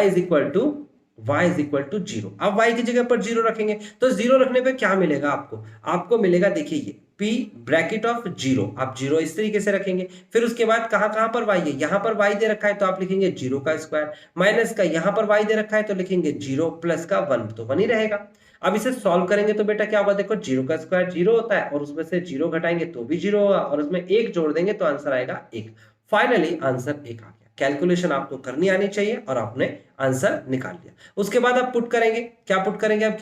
is equal to y is equal to 0। अब y की जगह पर 0 रखेंगे, तो 0 रखने पे क्या मिलेगा आपको, आपको मिलेगा, देखिए ये p ब्रैकेट ऑफ 0, आप 0 इस तरीके से रखेंगे। फिर उसके बाद कहां पर y है, यहां पर y दे रखा है तो आप लिखेंगे 0 का स्क्वायर, माइनस का यहां पर y दे रखा है तो लिखेंगे 0, प्लस का 1 तो 1 ही रहेगा। अब इसे सॉल्व करेंगे तो बेटा क्या होगा, देखो 0 का स्क्वायर 0 होता है, और उसमें से 0 घटाएंगे तो भी 0 होगा, और उसमें 1 जोड़ देंगे तो आंसर आएगा 1। फाइनली आंसर 1 आ गया। कैलकुलेशन आपको करनी आनी चाहिए, और आपने आंसर निकाल लिया। उसके बाद आप पुट करेंगे, क्या पुट करेंगे अब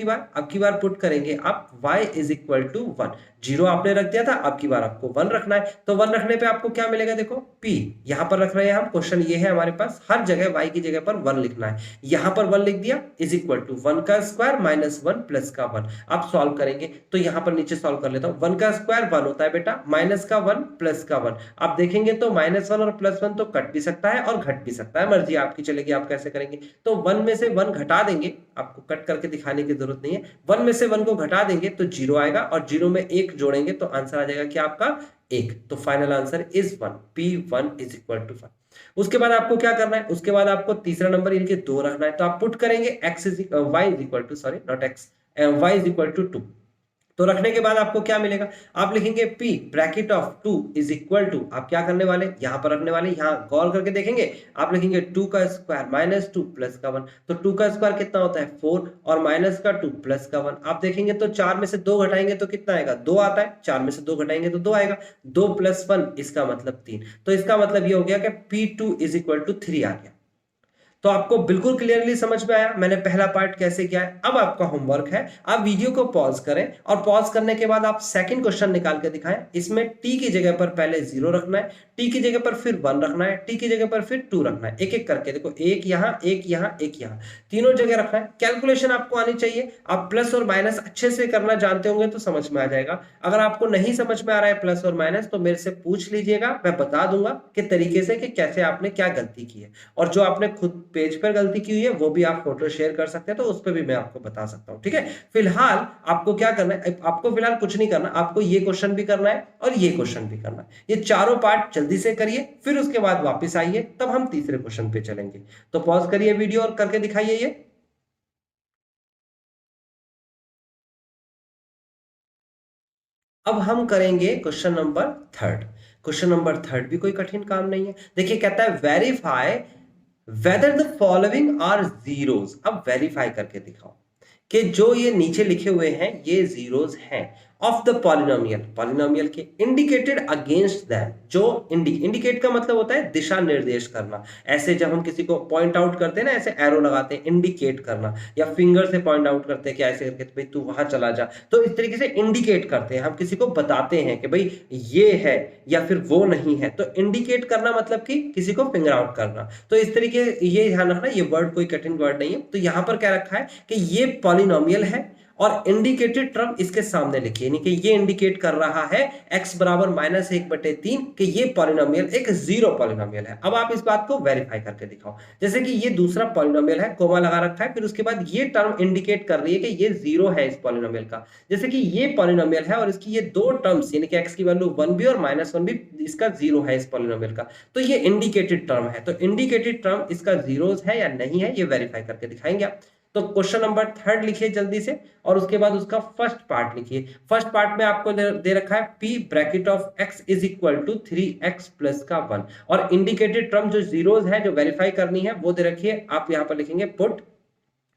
की बार पुट करेंगे आप y इज इक्वल टू 1। 0 आपने रख दिया था, अब की बार आपको 1 रखना है। तो 1 रखने पे आपको क्या मिलेगा, देखो p यहां पर रख रहे हैं हम, क्वेश्चन ये है हमारे पास, हर जगह y की जगह पर 1 लिखना है। यहां पर 1 लिख दिया, इज इक्वल टू 1 का स्क्वायर माइनस 1 प्लस का 1। आप सॉल्व करेंगे तो यहां पर नीचे सॉल्व कर लेता हूं, 1 का स्क्वायर 1 होता है बेटा, माइनस का 1 प्लस का 1। आप देखेंगे तो -1 और +1 तो कट भी सकता है और घट भी सकता है, मर्जी आपकी चलेगी, आप कैसे करेंगे। तो 1 में से 1 घटा देंगे, आपको कट करके दिखाने की जरूरत नहीं है, 1 में से 1 को घटा देंगे तो 0 आएगा और 0 में 1 जोड़ेंगे तो आंसर आ जाएगा क्या आपका 1। तो final answer is 1, P1 is equal to 1। उसके बाद आपको क्या करना है, उसके बाद आपको तीसरा नंबर इनके 2 रखना है, तो आप पुट करेंगे y is equal to, sorry not x, y is equal to 2। तो रखने के बाद आपको क्या मिलेगा, आप लिखेंगे p bracket of 2 is equal to, आप क्या करने वाले यहां पर रखने वाले, यहां गौर करके देखेंगे, आप लिखेंगे 2 का स्क्वायर माइनस 2 प्लस का 1, तो 2 का स्क्वायर कितना होता है 4 और माइनस का 2 प्लस का 1, आप देखेंगे तो 4 में से 2 घटाएंगे तो कितना आएगा 2 आता है, 4 में से 2 घटाएंगे तो 2 आएगा, 2 प्लस 1 इसका मतलब 3, तो इसका मतलब ये हो गया कि P2 इज इक्वल टू 3 आ गया। तो आपको बिल्कुल क्लियरली समझ में आया मैंने पहला पार्ट कैसे किया है। अब आपका होमवर्क है, आप वीडियो को पॉज करें और पॉज करने के बाद आप सेकंड क्वेश्चन निकाल के दिखाएं। इसमें t की जगह पर पहले 0 रखना है, t की जगह पर फिर 1 रखना है, t की जगह पर फिर 2 रखना है, एक एक करके देखो, एक यहाँ एक यहाँ एक यहाँ, तीनों जगह रखना है। कैलकुलेशन आपको आनी चाहिए, आप प्लस और माइनस अच्छे से करना जानते होंगे तो समझ में आ जाएगा। अगर आपको नहीं समझ में आ रहा है प्लस और माइनस तो मेरे से पूछ लीजिएगा, मैं बता दूंगा कि तरीके से कि कैसे आपने क्या गलती की है, और जो आपने खुद पेज पर गलती की हुई है वो भी आप फोटो शेयर कर सकते हैं, तो उस पर भी मैं आपको बता सकता हूं, ठीक है। फिलहाल आपको क्या करना है, आपको फिलहाल कुछ नहीं करना, आपको ये क्वेश्चन भी करना है और ये क्वेश्चन भी करना है, ये चारों पार्ट जल्दी से करिए, फिर उसके बाद वापस आइए, तब हम तीसरे क्वेश्चन पे चलेंगे। तो पॉज करिए वीडियो और करके दिखाइए ये। अब हम करेंगे क्वेश्चन नंबर 3। क्वेश्चन नंबर 3 भी कोई कठिन काम नहीं है। देखिए कहता है verify whether the following are zeros. अब वेरीफाई करके दिखाओ कि जो ये नीचे लिखे हुए हैं ये जीरोस हैं ऑफ द पॉलिनोमियल, पॉलिनोमियल के इंडिकेटेड अगेंस्ट दैम, जो इंडिकेट का मतलब होता है दिशा निर्देश करना। ऐसे जब हम किसी को पॉइंट आउट करते हैं ना, ऐसे एरो लगाते हैं, इंडिकेट करना, या फिंगर से पॉइंट आउट करते हैं कि ऐसे करके भाई तू वहां चला जा, तो इस तरीके से इंडिकेट करते हैं, हम किसी को बताते हैं कि भाई ये है या फिर वो नहीं है। तो इंडिकेट करना मतलब कि किसी को फिंगर आउट करना। तो इस तरीके ये ध्यान रखना, ये वर्ड कोई कठिन वर्ड नहीं है। तो यहां पर क्या रखा है कि ये पॉलिनोमियल है और इंडिकेटेड टर्म इसके सामने लिखिए, यानी कि ये इंडिकेट कर रहा है x बराबर -1/3 कि ये पॉलिनोमियल एक जीरो पॉलिनोमियल है। अब आप इस बात को वेरीफाई करके दिखाओ। जैसे कि ये दूसरा पॉलिनोमियल है, कोमा लगा रखा है, फिर उसके बाद ये टर्म इंडिकेट कर रही है कि ये जीरो है इस पॉलिनोमियल का। जैसे कि ये पॉलिनोमियल है और इसकी ये दो टर्म्स, यानी कि x की वैल्यू 1 भी और -1 भी, इसका जीरो है इस पॉलिनोमियल का, तो ये इंडिकेटेड टर्म है। तो इंडिकेटेड टर्म इसका जीरोस है या नहीं है ये वेरीफाई करके दिखाएंगे आप। तो क्वेश्चन नंबर 3 लिखिए जल्दी से, और उसके बाद उसका फर्स्ट पार्ट लिखिए। फर्स्ट पार्ट में आपको दे रखा है p bracket of x is equal to 3x plus का 1, और इंडिकेटेड टर्म जो जीरोस है जो वेरीफाई करनी है वो दे रखी है। आप यहां पर लिखेंगे put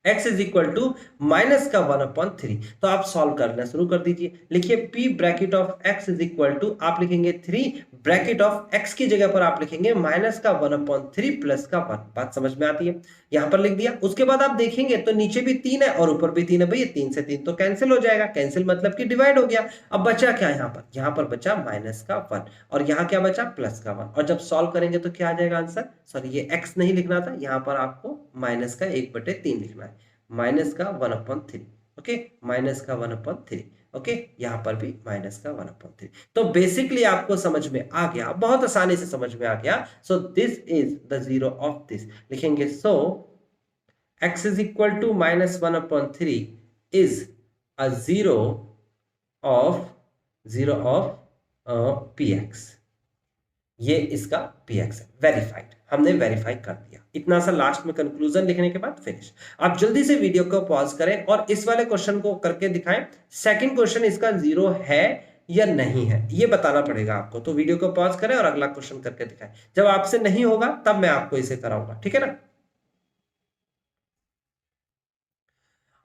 x is equal to minus का 1/3। तो आप सॉल्व करना शुरू कर दीजिए। लिखिए p bracket of x is equal to, आप लिखेंगे 3 ब्रैकेट ऑफ x की जगह पर आप लिखेंगे माइनस का 1/3 प्लस का 1। बात समझ में आती है, यहां पर लिख दिया। उसके बाद आप देखेंगे तो नीचे भी 3 है और ऊपर भी 3 है, भैया 3 से 3 तो कैंसिल हो जाएगा, कैंसिल मतलब कि डिवाइड हो गया। अब बचा क्या यहाँ पर बचा माइनस का 1 और यहाँ क्या बचा प्लस का 1, और जब सॉल्व करेंगे तो क्या आ जाएगा आंसर, सॉरी ये x नहीं लिखना था, यहाँ पर आपको माइनस का 1/3 लिखना है, माइनस का 1/3, ओके, माइनस का 1/3, ओके, यहां पर भी माइनस का 1/3। तो बेसिकली आपको समझ में आ गया, बहुत आसानी से समझ में आ गया। So this is the zero of this, लिखेंगे so x is equal to -1/3 is a zero of px, ये इसका px है, वेरीफाइड, हमने वेरीफाई कर दिया। इतना सा लास्ट में कंक्लूजन लिखने के बाद फिनिश। आप जल्दी से वीडियो को पॉज करें और इस वाले क्वेश्चन को करके दिखाएं। सेकंड क्वेश्चन इसका जीरो है या नहीं है ये बताना पड़ेगा आपको, तो वीडियो को पॉज करें और अगला क्वेश्चन करके दिखाएं। जब आपसे नहीं होगा तब मैं आपको इसे कराऊंगा, ठीक है ना।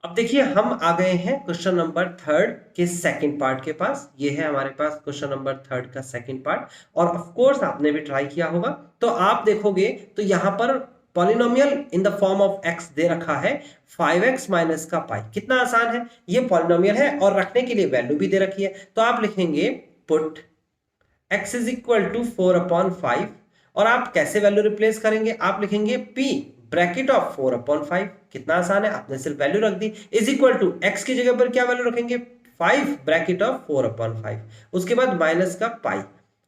अब देखिए हम आ गए हैं क्वेश्चन नंबर 3 के सेकंड पार्ट के पास। ये है हमारे पास क्वेश्चन नंबर 3 का सेकंड पार्ट, और ऑफ कोर्स आपने भी ट्राई किया होगा। तो आप देखोगे तो यहां पर polynomial in the form of x दे रखा है 5x माइनस का पाई। कितना आसान है, ये पॉलिनोमियल है और रखने के लिए वैल्यू भी दे रखी है। तो आप लिखेंगे put x is equal to 4/5, और आप कैसे वैल्यू रिप्लेस करेंगे, आप लिखेंगे p ब्रैकेट ऑफ 4/5। कितना आसान है, आपने सिर्फ वैल्यू रख दी, इज इक्वल टू x की जगह पर क्या वैल्यू रखेंगे 5 ब्रैकेट ऑफ 4/5, उसके बाद माइनस का पाई।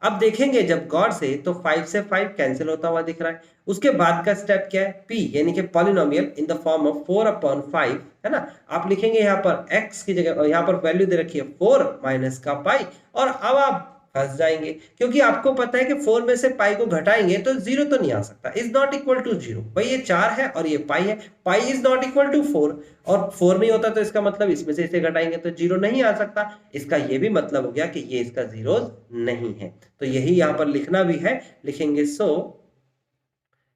अब देखेंगे जब गौर से तो 5 से 5 कैंसिल होता हुआ दिख रहा है। उसके बाद का स्टेप क्या है, p यानी कि polynomial in the form of 4/5 है ना। आप लिखेंगे यहाँ पर x की जगह, यहाँ पर वैल्यू दे रखी है 4 माइनस का पाई, और अब आप फंस जाएंगे क्योंकि आपको पता है कि 4 में से पाई को घटाएंगे तो 0 तो नहीं आ सकता, इज नॉट इक्वल टू 0। भाई ये 4 है और ये पाई है, pi is not equal to 4, और 4 नहीं होता तो इसका मतलब इसमें से इसे घटाएंगे तो 0 नहीं आ सकता। इसका ये भी मतलब हो गया कि ये इसका जीरोस नहीं है, तो यही यहां पर लिखना भी है। लिखेंगे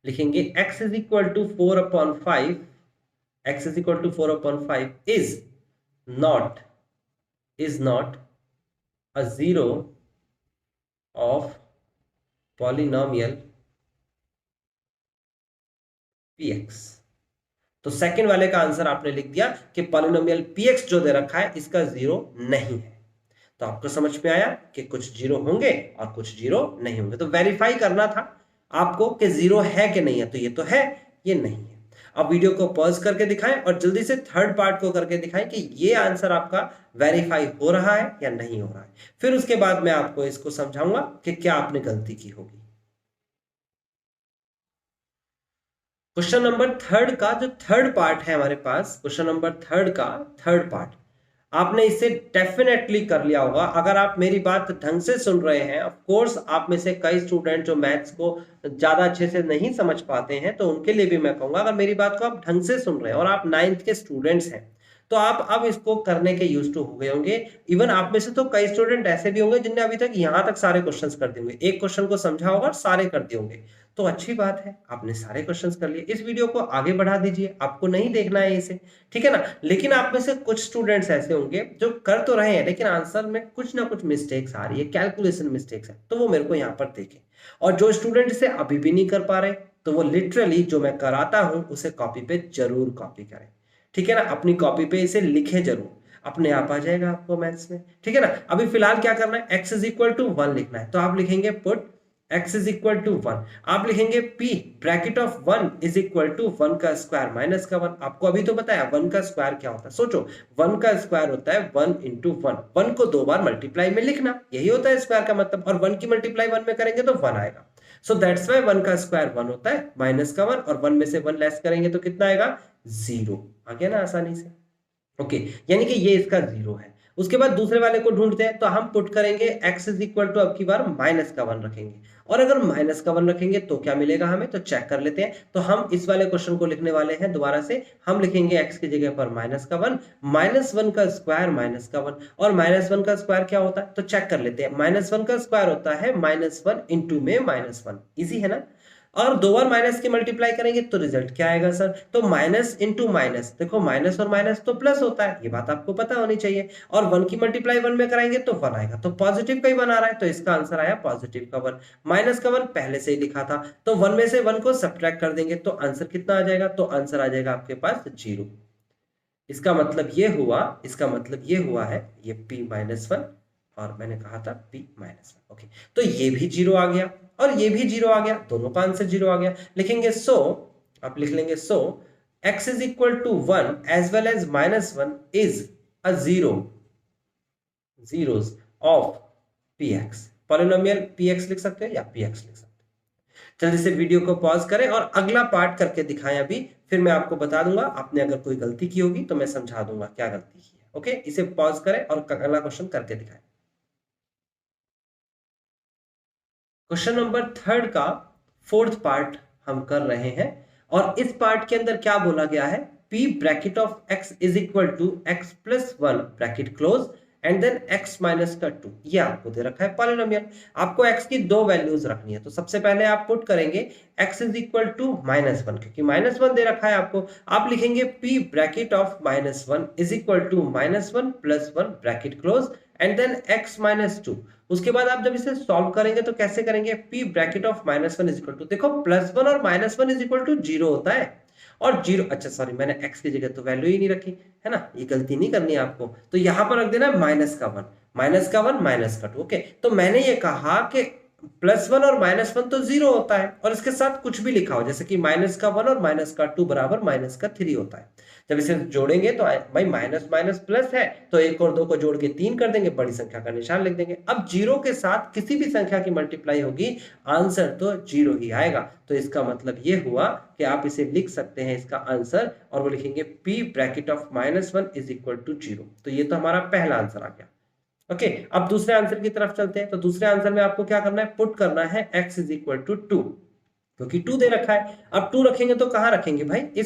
लिखेंगे x is equal to 4/5, x is equal to 4/5 is not a zero of polynomial px। तो सेकंड वाले का आंसर आपने लिख दिया कि पॉलिनोमियल px जो दे रखा है इसका जीरो नहीं है। तो आपको समझ में आया कि कुछ जीरो होंगे और कुछ जीरो नहीं होंगे, तो वेरीफाई करना था आपको कि जीरो है कि नहीं है, तो ये तो है, ये नहीं है। अब वीडियो को पॉज करके दिखाएं और जल्दी से थर्ड पार्ट को करके दिखाएं कि ये आंसर आपका वेरीफाई हो रहा है या नहीं हो रहा है। फिर उसके बाद मैं आपको इसको समझाऊंगा कि क्या आपने गलती की होगी। क्वेश्चन नंबर थर्ड का जो थर्ड पार्ट है हमारे पास, क्वेश्चन नंबर थर्ड का थर्ड पार्ट आपने इसे डेफिनेटली कर लिया होगा अगर आप मेरी बात ढंग से सुन रहे हैं। ऑफ कोर्स आप में से कई स्टूडेंट जो मैथ्स को ज्यादा अच्छे से नहीं समझ पाते हैं, तो उनके लिए भी मैं कहूंगा अगर मेरी बात को आप ढंग से सुन रहे हैं और आप 9th के स्टूडेंट्स हैं तो आप अब इसको करने के यूज टू हो गए होंगे। इवन आप में से तो कई स्टूडेंट ऐसे भी होंगे जिनने अभी तक यहां तक सारे क्वेश्चंस कर दिए होंगे, एक क्वेश्चन को समझा होगा और सारे कर दिए होंगे। तो अच्छी बात है, आपने सारे क्वेश्चंस कर लिए। इस वीडियो को आगे बढ़ा दीजिए, आपको नहीं देखना है इसे, ठीक है ना। लेकिन आप में से कुछ स्टूडेंट्स ऐसे होंगे जो कर तो रहे हैं लेकिन आंसर में कुछ ना कुछ मिस्टेक्स आ रही है, कैलकुलेशन मिस्टेक्स है, तो वो मेरे को यहाँ पर देखें। और जो स्टूडेंट इसे अभी भी नहीं कर पा रहे तो वो लिटरली जो मैं कराता हूं उसे कॉपी पे जरूर कॉपी करें, ठीक है ना। अपनी कॉपी पे इसे लिखें जरूर, अपने आप आ जाएगा आपको मैथ्स में, ठीक है ना। अभी फिलहाल क्या करना है, x इज इक्वल टू 1 लिखना है, तो आप लिखेंगे put x is equal to 1। आप लिखेंगे p bracket of 1 is equal to 1 का स्क्वायर माइनस का 1। आपको अभी तो बताया 1 का स्क्वायर क्या होता है, सोचो 1 का स्क्वायर होता है 1 इंटू 1, 1 को 2 बार मल्टीप्लाई में लिखना, यही होता है स्क्वायर का मतलब, और 1 की मल्टीप्लाई 1 में करेंगे तो 1 आएगा। सो दैट्स वाई 1 का स्क्वायर 1 होता है माइनस का 1, और 1 में से 1 लेस करेंगे तो कितना आएगा, 0 आ गया ना आसानी से। ओके, यानी कि ये इसका 0 है। उसके बाद दूसरे वाले को ढूंढते हैं, तो हम पुट करेंगे x इज इक्वल टू अब की बार माइनस का 1 रखेंगे, और अगर माइनस का 1 रखेंगे तो क्या मिलेगा हमें, तो चेक कर लेते हैं। तो हम इस वाले क्वेश्चन को लिखने वाले हैं दोबारा से, हम लिखेंगे x की जगह पर माइनस का 1, माइनस 1 का स्क्वायर माइनस का 1, और माइनस 1 का स्क्वायर क्या होता है तो चेक कर लेते हैं। माइनस 1 का स्क्वायर होता है माइनस 1 इंटू में माइनस 1, इजी है ना। और 2 बार माइनस की मल्टीप्लाई करेंगे तो रिजल्ट क्या आएगा सर, तो माइनस इंटू माइनस, देखो माइनस और माइनस तो प्लस होता है, ये बात आपको पता होनी चाहिए। और 1 की मल्टीप्लाई 1 में कराएंगे तो 1 आएगा, तो पॉजिटिव का ही 1 आ रहा है, तो इसका आंसर आया पॉजिटिव का 1। माइनस का 1 पहले से ही लिखा था, तो 1 में से 1 को सब्ट्रैक्ट कर देंगे तो आंसर कितना आ जाएगा, तो आंसर आ जाएगा आपके पास 0। इसका मतलब ये हुआ, इसका मतलब ये हुआ है ये p माइनस 1, और मैंने कहा था p माइनस 1। ओके, तो ये भी 0 आ गया और ये भी 0 आ गया, दोनों का आंसर 0 आ गया। लिखेंगे सो, आप लिख लेंगे so x is equal to 1 as well as minus 1 is a zeros of px। Polynomial px लिख सकते हैं या px लिख सकते हैं। जल्दी से वीडियो को पॉज करें और अगला पार्ट करके दिखाएं अभी, फिर मैं आपको बता दूंगा। आपने अगर कोई गलती की होगी तो मैं समझा दूंगा क्या गलती की है। ओके, इसे पॉज करें और अगला क्वेश्चन करके दिखाएं। क्वेश्चन नंबर थर्ड का फोर्थ पार्ट हम कर रहे हैं, और इस पार्ट के अंदर क्या बोला गया है, p bracket of x is equal to x plus 1 bracket close and then x minus का 2, ये आपको दे रखा है पॉलिनोमियल। आपको x की दो वैल्यूज रखनी है, तो सबसे पहले आप पुट करेंगे x is equal to minus 1, क्योंकि माइनस 1 दे रखा है आपको। आप लिखेंगे p bracket of minus 1 is equal to minus 1 plus 1 bracket close and then x minus 2। उसके बाद आप जब इसे सॉल्व करेंगे तो कैसे करेंगे, p bracket of minus 1 is equal to, देखो प्लस 1 और माइनस 1 इज इक्वल टू 0 होता है, और 0, अच्छा सॉरी मैंने x की जगह तो वैल्यू ही नहीं रखी है ना, ये गलती नहीं करनी है आपको, तो यहां पर रख देना माइनस का 1 माइनस का 1 माइनस का 2। ओके, तो मैंने ये कहा कि +1 और -1 तो 0 होता है और इसके साथ कुछ भी लिखा हो, जैसे कि -1 और -2 बराबर -3 होता है। जब इसे जोड़ेंगे तो भाई माइनस माइनस प्लस है, तो 1 और 2 को जोड़ के 3 कर देंगे, बड़ी संख्या का निशान लिख देंगे। अब 0 के साथ किसी भी संख्या की मल्टीप्लाई होगी, आंसर तो 0 ही आएगा। तो इसका मतलब ये हुआ कि आप इसे लिख सकते हैं इसका आंसर, और वो लिखेंगे p bracket of -1 is equal to 0। तो ये तो हमारा पहला आंसर आ गया। ओके, अब दूसरे आंसर की तरफ चलते हैं। तो दूसरे आंसर में आपको क्या करना है, पुट करना है x इज इक्वल टू 2, क्योंकि 2 दे रखा है। अब 2 रखेंगे तो कहां रखेंगे भाई,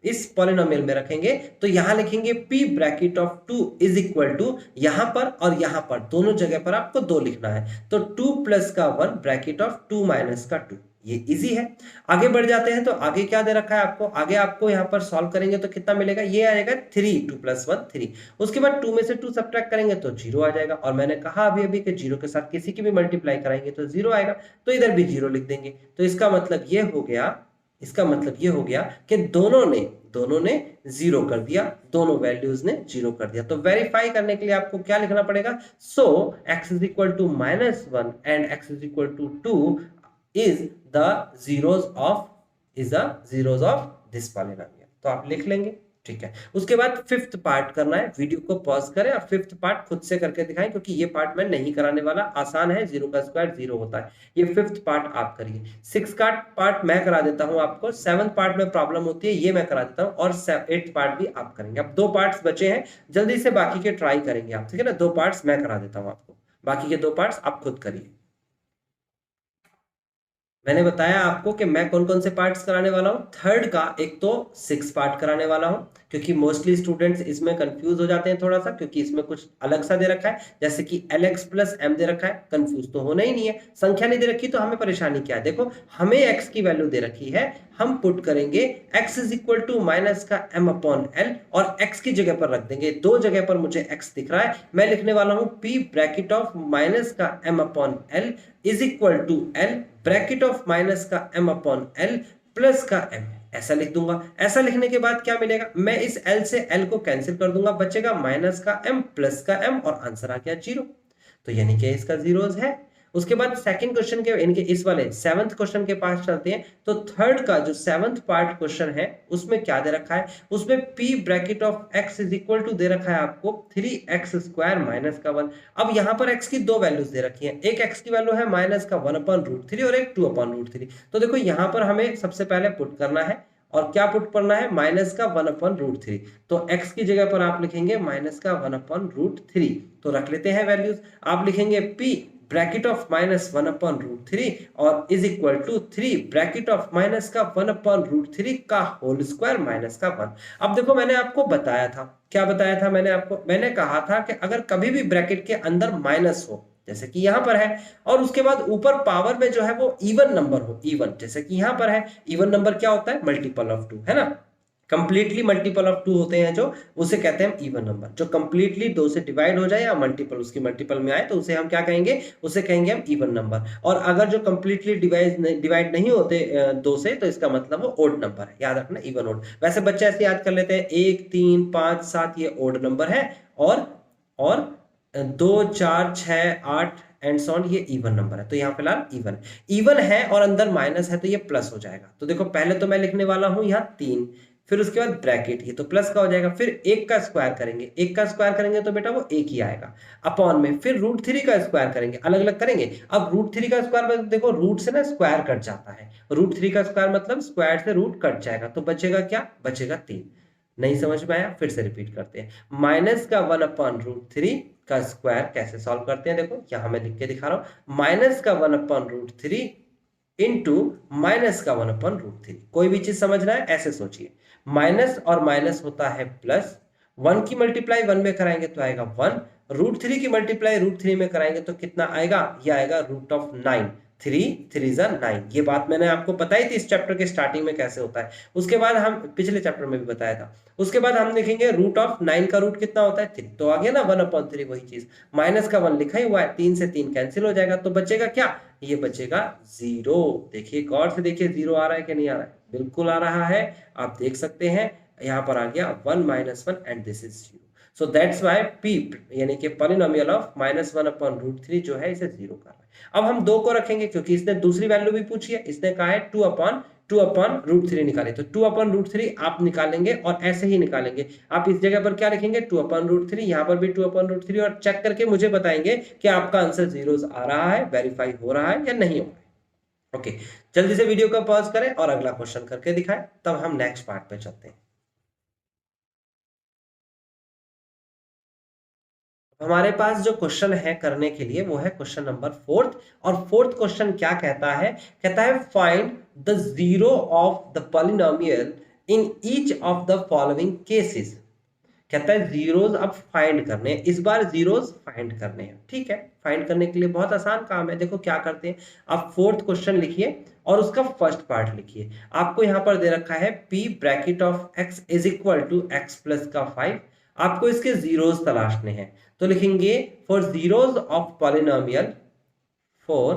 इस पॉलिनोमियल में रखेंगे। तो यहां लिखेंगे p bracket of 2 is equal to, यहां पर और यहां पर दोनों जगह पर आपको 2 लिखना है। तो 2 प्लस का 1 ब्रैकेट ऑफ 2 माइनस का 2, ये इजी है। आगे बढ़ जाते हैं। तो आगे क्या दे रखा है आपको, आगे आपको यहां पर सॉल्व करेंगे तो कितना मिलेगा, ये आएगा 3, 2 प्लस 1 3। उसके बाद 2 में से 2 सब्ट्रैक्ट करेंगे तो 0 आ जाएगा, और मैंने कहा अभी अभी कि 0 के साथ किसी की भी मल्टीप्लाई कराएंगे तो 0 आएगा, तो इधर भी 0 लिख देंगे। तो इसका मतलब ये हो गया, इसका मतलब ये हो गया कि दोनों ने 0 कर दिया, दोनों वैल्यूज ने 0 कर दिया। तो वेरीफाई करने के लिए आपको क्या लिखना पड़ेगा, so x is equal to -1 and x is equal to 2 is the zeros of this polynomial. तो आप लिख लेंगे, ठीक है। उसके बाद 5th पार्ट करना है। वीडियो को पॉज करें और 5th पार्ट खुद से करके दिखाएं, क्योंकि ये पार्ट मैं नहीं कराने वाला, आसान है, 0 का स्क्वायर 0 होता है। ये 5th पार्ट आप करिए। 6th का पार्ट मैं करा देता हूं आपको, 7th पार्ट में प्रॉब्लम होती है, ये मैं करा देता हूं, और 8th पार्ट भी आप करेंगे। अब 2 पार्ट्स बचे हैं, जल्दी से बाकी के ट्राई करेंगे आप, ठीक है ना। 2 पार्ट्स मैं करा देता हूं आपको, बाकी के 2 पार्ट्स आप खुद करिए। मैंने बताया आपको कि मैं कौन कौन से पार्ट्स कराने वाला हूँ। 3rd का एक तो 6 पार्ट कराने वाला हूँ, क्योंकि मोस्टली स्टूडेंट्स इसमें कंफ्यूज हो जाते हैं थोड़ा सा, क्योंकि इसमें कुछ अलग सा दे रखा है, जैसे कि lx प्लस m दे रखा है। कंफ्यूज तो होना ही नहीं है, संख्या नहीं दे रखी तो हमें परेशानी क्या है। देखो हमें x की वैल्यू दे रखी है, हम पुट करेंगे x is equal to minus का m अपॉन l, और x की जगह पर रख देंगे। 2 जगह पर मुझे x दिख रहा है, मैं लिखने वाला हूँ p ब्रैकेट ऑफ माइनस का m upon l is equal to l bracket of minus का m अपॉन l प्लस का m, ऐसा लिख दूंगा। ऐसा लिखने के बाद क्या मिलेगा, मैं इस l से l को कैंसिल कर दूंगा, बचेगा माइनस का m प्लस का m, और आंसर आ गया 0। तो यानी कि इसका जीरोस है। उसके बाद सेकंड क्वेश्चन के यानी कि इस वाले 7th क्वेश्चन के पास चलते हैं। तो 3rd का जो 7th पार्ट क्वेश्चन है, उसमें क्या दे रखा है, उसमें p bracket of x is equal to दे रखा है आपको 3x स्क्वायर माइनस का 1। अब यहां पर x की 2 वैल्यूज दे रखी हैं, एक x की वैल्यू है माइनस का 1 अपॉन रूट 3 और एक 2 अपॉन रूट 3। तो देखो यहां पर हमें सबसे पहले पुट करना है, और क्या पुट करना है, माइनस का 1 अपॉन रूट 3। तो x की जगह पर आप लिखेंगे माइनस का 1 अपॉन रूट 3। तो रख लेते हैं वैल्यूज, आप लिखेंगे p bracket of minus 1 upon root 3 और is equal to 3 bracket of minus का 1 अपॉन रूट 3 का होल स्क्वायर माइनस का 1। अब देखो मैंने आपको बताया था, क्या बताया था मैंने आपको, मैंने कहा था कि अगर कभी भी ब्रैकेट के अंदर माइनस हो, जैसे कि यहां पर है, और उसके बाद ऊपर पावर में जो है वो इवन नंबर हो, इवन, जैसे कि यहां पर है, इवन नंबर क्या होता है, मल्टीपल ऑफ 2, है ना। कंप्लीटली मल्टीपल ऑफ 2 होते हैं जो, उसे कहते हैं इवन नंबर। जो कंप्लीटली 2 से डिवाइड हो जाए या मल्टीपल उसकी मल्टीपल में आए तो उसे हम क्या कहेंगे, उसे कहेंगे हम इवन नंबर। और अगर जो कंप्लीटली डिवाइड नहीं होते 2 से, तो इसका मतलब वो ओड नंबर है, याद रखना, इवन ओड। वैसे बच्चे ऐसे याद कर लेते हैं 1 3 5 7 ये ओड नंबर है, और 2 4 6 8 एंड सॉन ये इवन नंबर है। तो यहाँ फिलहाल इवन है और अंदर माइनस है, तो ये प्लस हो जाएगा। तो देखो पहले तो मैं लिखने वाला हूं यहाँ 3, फिर उसके बाद ब्रैकेट, ये तो प्लस का हो जाएगा, फिर 1 का स्क्वायर करेंगे, 1 का स्क्वायर करेंगे तो बेटा वो 1 ही आएगा, अपॉन में फिर रूट 3 का स्क्वायर करेंगे, अलग अलग करेंगे। अब रूट 3 का स्क्वायर में देखो रूट से ना स्क्वायर कट जाता है, रूट 3 का स्क्वायर मतलब स्क्वायर से रूट कट जाएगा, तो बचेगा क्या, बचेगा 3। नहीं समझ में आया, फिर से रिपीट करते हैं। माइनस का 1 अपॉन रूट 3 का स्क्वायर कैसे सॉल्व करते हैं, देखो यहां मैं लिख के दिखा रहा हूं, माइनस का 1 अपॉन रूट 3 इंटू माइनस का 1 अपॉन रूट 3। कोई भी चीज समझना है ऐसे सोचिए, माइनस और माइनस होता है प्लस, 1 की मल्टीप्लाई 1 में कराएंगे तो आएगा 1, रूट 3 की मल्टीप्लाई रूट 3 में कराएंगे तो कितना आएगा, ये आएगा रूट ऑफ 9, 3 3 जा 9। ये बात मैंने आपको बताई थी इस चैप्टर के स्टार्टिंग में कैसे होता है। उसके बाद हम पिछले चैप्टर में भी बताया था। उसके बाद हम देखेंगे रूट ऑफ 9 का रूट कितना होता है, 3। तो आ गया ना 1 अपॉन 3, वही चीज, माइनस का 1 लिखा ही हुआ है, 3 से 3 कैंसिल हो जाएगा, तो बचेगा क्या, ये बचेगा 0। देखिए गौर से देखिए 0 आ रहा है कि नहीं आ रहा है, बिल्कुल आ रहा है, आप देख सकते हैं। यहाँ पर आ गया 1 - 1 and this is 0। So that's why P यानी कि पॉलिनोमियल ऑफ -1/√3 जो है इसे 0 कर रहा है। अब हम 2 को रखेंगे क्योंकि इसने दूसरी वैल्यू भी पूछी है, इसने कहा है 2/√3 निकाले, तो 2/√3 आप निकालेंगे और ऐसे ही निकालेंगे। आप इस जगह पर क्या लिखेंगे 2/√3, यहाँ पर भी 2/√3 और चेक करके मुझे बताएंगे कि आपका आंसर जीरोस आ रहा है, वेरीफाई हो रहा है या नहीं हो रहा है। ओके, जल्दी से वीडियो को पॉज करें और अगला क्वेश्चन करके दिखाएं, तब हम नेक्स्ट पार्ट पे चलते हैं। हमारे पास जो क्वेश्चन है करने के लिए वो है क्वेश्चन नंबर 4th, और 4th क्वेश्चन क्या कहता है, कहता है find the zero of the polynomial in each of the following cases. कहता है जीरोस अब फाइंड करने हैं, इस बार जीरोस फाइंड करने हैं। ठीक है, फाइंड करने के लिए बहुत आसान काम है। देखो क्या करते हैं, आप 4th क्वेश्चन लिखिए और उसका फर्स्ट पार्ट लिखिए। आपको यहां पर दे रखा है p bracket of x is equal to x plus का 5। आपको इसके जीरोस तलाशने हैं, तो लिखेंगे for zeros of polynomial, for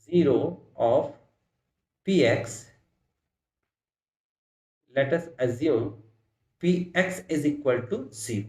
zero of px let us assume px is equal to 0।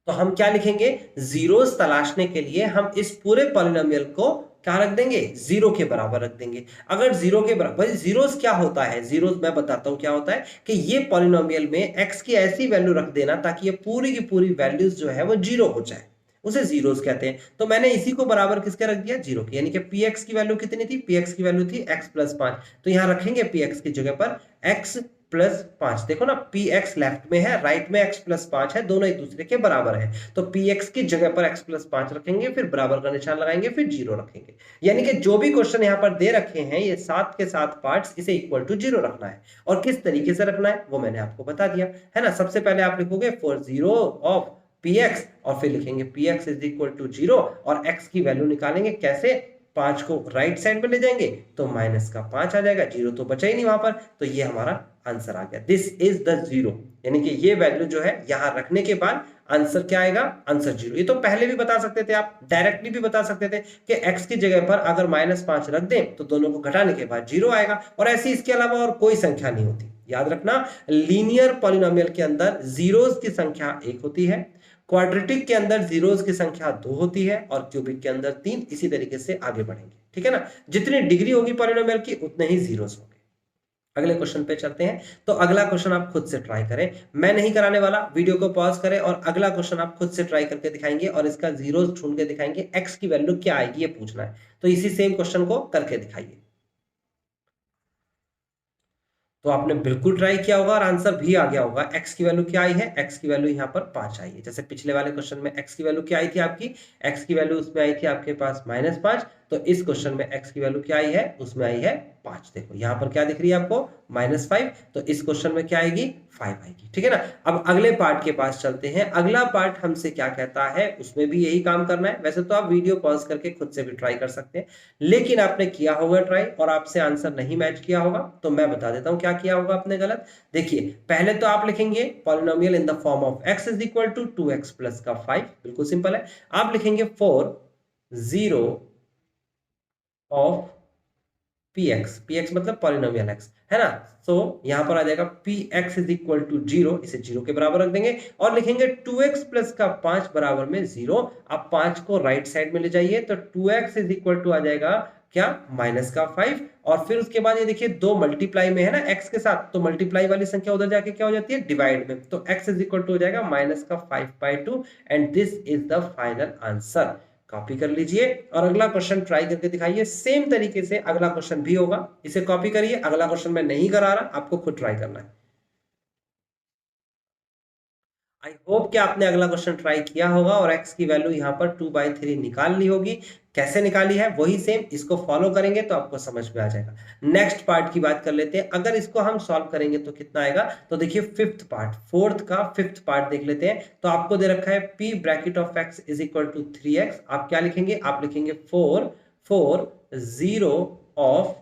तो हम क्या लिखेंगे, जीरोस तलाशने के लिए हम इस पूरे पॉलिनोमियल को क्या रख देंगे, जीरो के बराबर रख देंगे। अगर जीरो के बराबर, जीरोस क्या होता है, जीरोस मैं बताता हूं क्या होता है कि ये पॉलिनोमियल में x की ऐसी वैल्यू रख देना ताकि ये पूरी की पूरी वैल्यूज जो है वो जीरो हो जाए, उसे जीरोस कहते हैं। तो मैंने इसी को बराबर किसके रख दिया, जीरो की, यानी कि px की वैल्यू कितनी थी, px की वैल्यू थी x प्लस 5, तो यहां रखेंगे px की जगह पर x प्लस 5। देखो ना, px लेफ्ट में है, राइट में x प्लस 5 है, दोनों एक दूसरे के बराबर है, तो px की जगह पर x प्लस 5 रखेंगे, फिर बराबर का निशान लगाएंगे, फिर जीरो रखेंगे। यानी कि जो भी क्वेश्चन यहाँ पर दे रखे हैं ये 7 के 7 पार्ट्स, इसे इक्वल टू 0 रखना है। और किस तरीके से रखना है वो मैंने आपको बता दिया है ना। सबसे पहले आप लिखोगे फॉर जीरो ऑफ px और फिर लिखेंगे px इज इक्वल टू 0 और x की वैल्यू निकालेंगे कैसे, 5 को राइट साइड में ले जाएंगे तो माइनस का 5 आ जाएगा, जीरो तो बचा ही नहीं वहां पर, तो ये हमारा आंसर आ गया। दिस इज द जीरो, यानी कि ये वैल्यू जो है यहां रखने के बाद आंसर क्या आएगा, आंसर जीरो। ये तो पहले भी बता सकते थे, आप डायरेक्टली भी बता सकते थे कि x की जगह पर अगर -5 रख दें तो दोनों को घटाने के बाद जीरो आएगा, और ऐसी इसके अलावा और कोई संख्या नहीं होती। याद रखना, लीनियर पॉलिनोमियल के अंदर जीरोस की संख्या 1 होती है, क्वाड्रेटिक के अंदर जीरोस की संख्या 2 होती है, और क्यूबिक के अंदर 3। इसी तरीके से आगे बढ़ेंगे, ठीक है ना। जितनी डिग्री होगी पॉलिनोमियल की उतने ही जीरोस होंगे। अगले क्वेश्चन पे चलते हैं। तो अगला क्वेश्चन आप खुद से ट्राई करें, मैं नहीं कराने वाला, वीडियो को पॉज करें और अगला क्वेश्चन आप खुद से ट्राई करके दिखाएंगे और इसका जीरोस ढूंढ के दिखाएंगे, एक्स की वैल्यू क्या आएगी ये पूछना है। तो इसी सेम क्वेश्चन को करके दिखाइए। तो आपने बिल्कुल ट्राई किया होगा और आंसर भी आ गया होगा। x की वैल्यू क्या आई है, x की वैल्यू यहाँ पर 5 आई है। जैसे पिछले वाले क्वेश्चन में x की वैल्यू क्या आई थी आपकी, x की वैल्यू उसमें आई थी आपके पास -5, तो इस क्वेश्चन में x की वैल्यू क्या आई है, उसमें आई है 5। देखो यहाँ पर क्या दिख रही है आपको, -5, तो इस क्वेश्चन में क्या आएगी, 5 आएगी, ठीक है ना। अब अगले पार्ट के पास चलते हैं। अगला पार्ट हमसे क्या कहता है, उसमें भी यही काम करना है। वैसे तो आप वीडियो पॉज करके खुद से भी ट्राई कर सकते हैं, लेकिन आपने किया होगा ट्राई और आपसे आंसर नहीं मैच किया होगा, तो मैं बता देता हूं क्या किया होगा आपने गलत। देखिए, पहले तो आप लिखेंगे polynomial in the form of x is equal to 2x plus का 5, बिल्कुल सिंपल है। आप लिखेंगे फॉर जीरो ऑफ px मतलब पॉलिनोमियल x, है ना। तो यहां पर आ जाएगा px इज इक्वल टू 0, इसे 0 के बराबर रख देंगे और लिखेंगे 2x प्लस का 5 बराबर में 0। आप 5 को राइट साइड में ले जाइए तो 2x इज इक्वल टू आ जाएगा क्या, माइनस का 5, और फिर उसके बाद ये देखिए 2 मल्टीप्लाई में है ना x के साथ, तो मल्टीप्लाई वाली संख्या उधर जाके क्या हो जाती है, डिवाइड में, तो x इज इक्वल टू हो जाएगा माइनस का 5/2 and this is the final answer. Copy कर लीजिए और अगला क्वेश्चन ट्राई करके दिखाइए। सेम तरीके से अगला क्वेश्चन भी होगा, इसे कॉपी करिए। अगला क्वेश्चन मैं नहीं करा रहा, आपको खुद ट्राई करना है। आई होप कि आपने अगला क्वेश्चन ट्राई किया होगा और x की वैल्यू यहाँ पर 2/3 निकाल ली होगी। कैसे निकाली है वही सेम, इसको फॉलो करेंगे तो आपको समझ में आ जाएगा। नेक्स्ट पार्ट की बात कर लेते हैं। अगर इसको हम सॉल्व करेंगे तो कितना आएगा, तो देखिए फिफ्थ पार्ट, फोर्थ का फिफ्थ पार्ट देख लेते हैं। तो आपको दे रखा है p bracket of x is equal to 3x। आप क्या लिखेंगे, आप लिखेंगे for zero of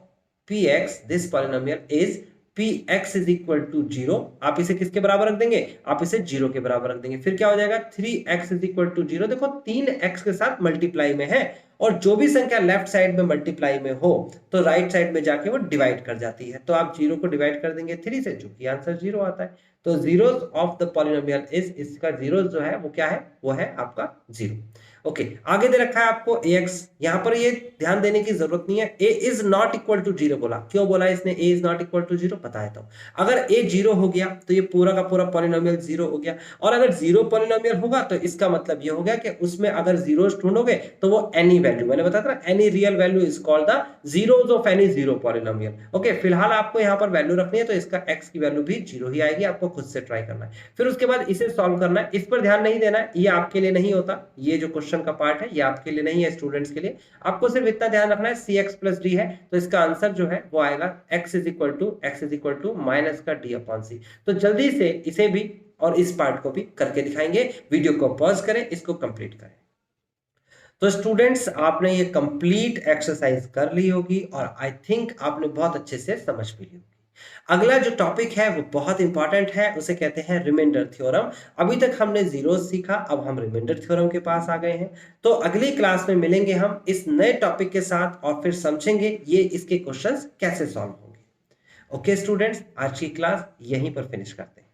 px this polynomial is px is equal to 0। आप इसे किसके बराबर रख देंगे, आप इसे 0 के बराबर रख देंगे। फिर क्या हो जाएगा, 3x इज इक्वल टू 0। देखो 3x के साथ मल्टीप्लाई में है और जो भी संख्या लेफ्ट साइड में मल्टीप्लाई में हो तो राइट साइड में जाके वो डिवाइड कर जाती है, तो आप 0 को डिवाइड कर देंगे 3 से, जो कि आंसर 0 आता है। तो zeros of the polynomial is, इसका जीरोस जो है वो क्या है, वो है आपका 0। ओके, आगे दे रखा है आपको ax, यहां पर ये ध्यान देने की जरूरत नहीं है, a is not equal to 0 बोला, क्यों बोला इसने a is not equal to 0, बता देता हूं। अगर a 0 हो गया तो ये पूरा का पूरा पॉलिनोमियल 0 हो गया, और अगर 0 पॉलिनोमियल होगा तो इसका मतलब ये हो गया कि उसमें अगर जीरोस ढूंढोगे तो वो एनी वैल्यू, मैंने बताया था any real value is called the zeros of any 0 polynomial. Okay, फिलहाल आपको यहाँ पर वैल्यू रखनी है, तो इसका x की वैल्यू भी 0 ही आएगी, आपको खुद से ट्राई करना है। फिर उसके बाद इसे सॉल्व करना है, इस पर ध्यान नहीं देना है, ये आपके लिए नहीं होता, ये जो क्वेश्चन का पार्ट है ये आपके लिए नहीं है, स्टूडेंट्स के लिए। आपको सिर्फ इतना ध्यान रखना है cx प्लस डी है, तो इसका आंसर जो है वो आएगा x is equal to minus का d अपॉन सी। तो जल्दी से इसे भी और इस पार्ट को भी करके दिखाएंगे, वीडियो को पॉज करें, इसको कंप्लीट करें। तो स्टूडेंट्स, आपने ये कंप्लीट एक्सरसाइज कर ली होगी और आई थिंक आपने बहुत अच्छे से समझ भी ली होगी। अगला जो टॉपिक है वो बहुत इंपॉर्टेंट है, उसे कहते हैं रिमाइंडर थ्योरम। अभी तक हमने जीरोस सीखा, अब हम रिमाइंडर थ्योरम के पास आ गए हैं। तो अगली क्लास में मिलेंगे हम इस नए टॉपिक के साथ और फिर समझेंगे ये इसके क्वेश्चंस कैसे सॉल्व होंगे। ओके स्टूडेंट्स, आज की क्लास यहीं पर फिनिश करते हैं।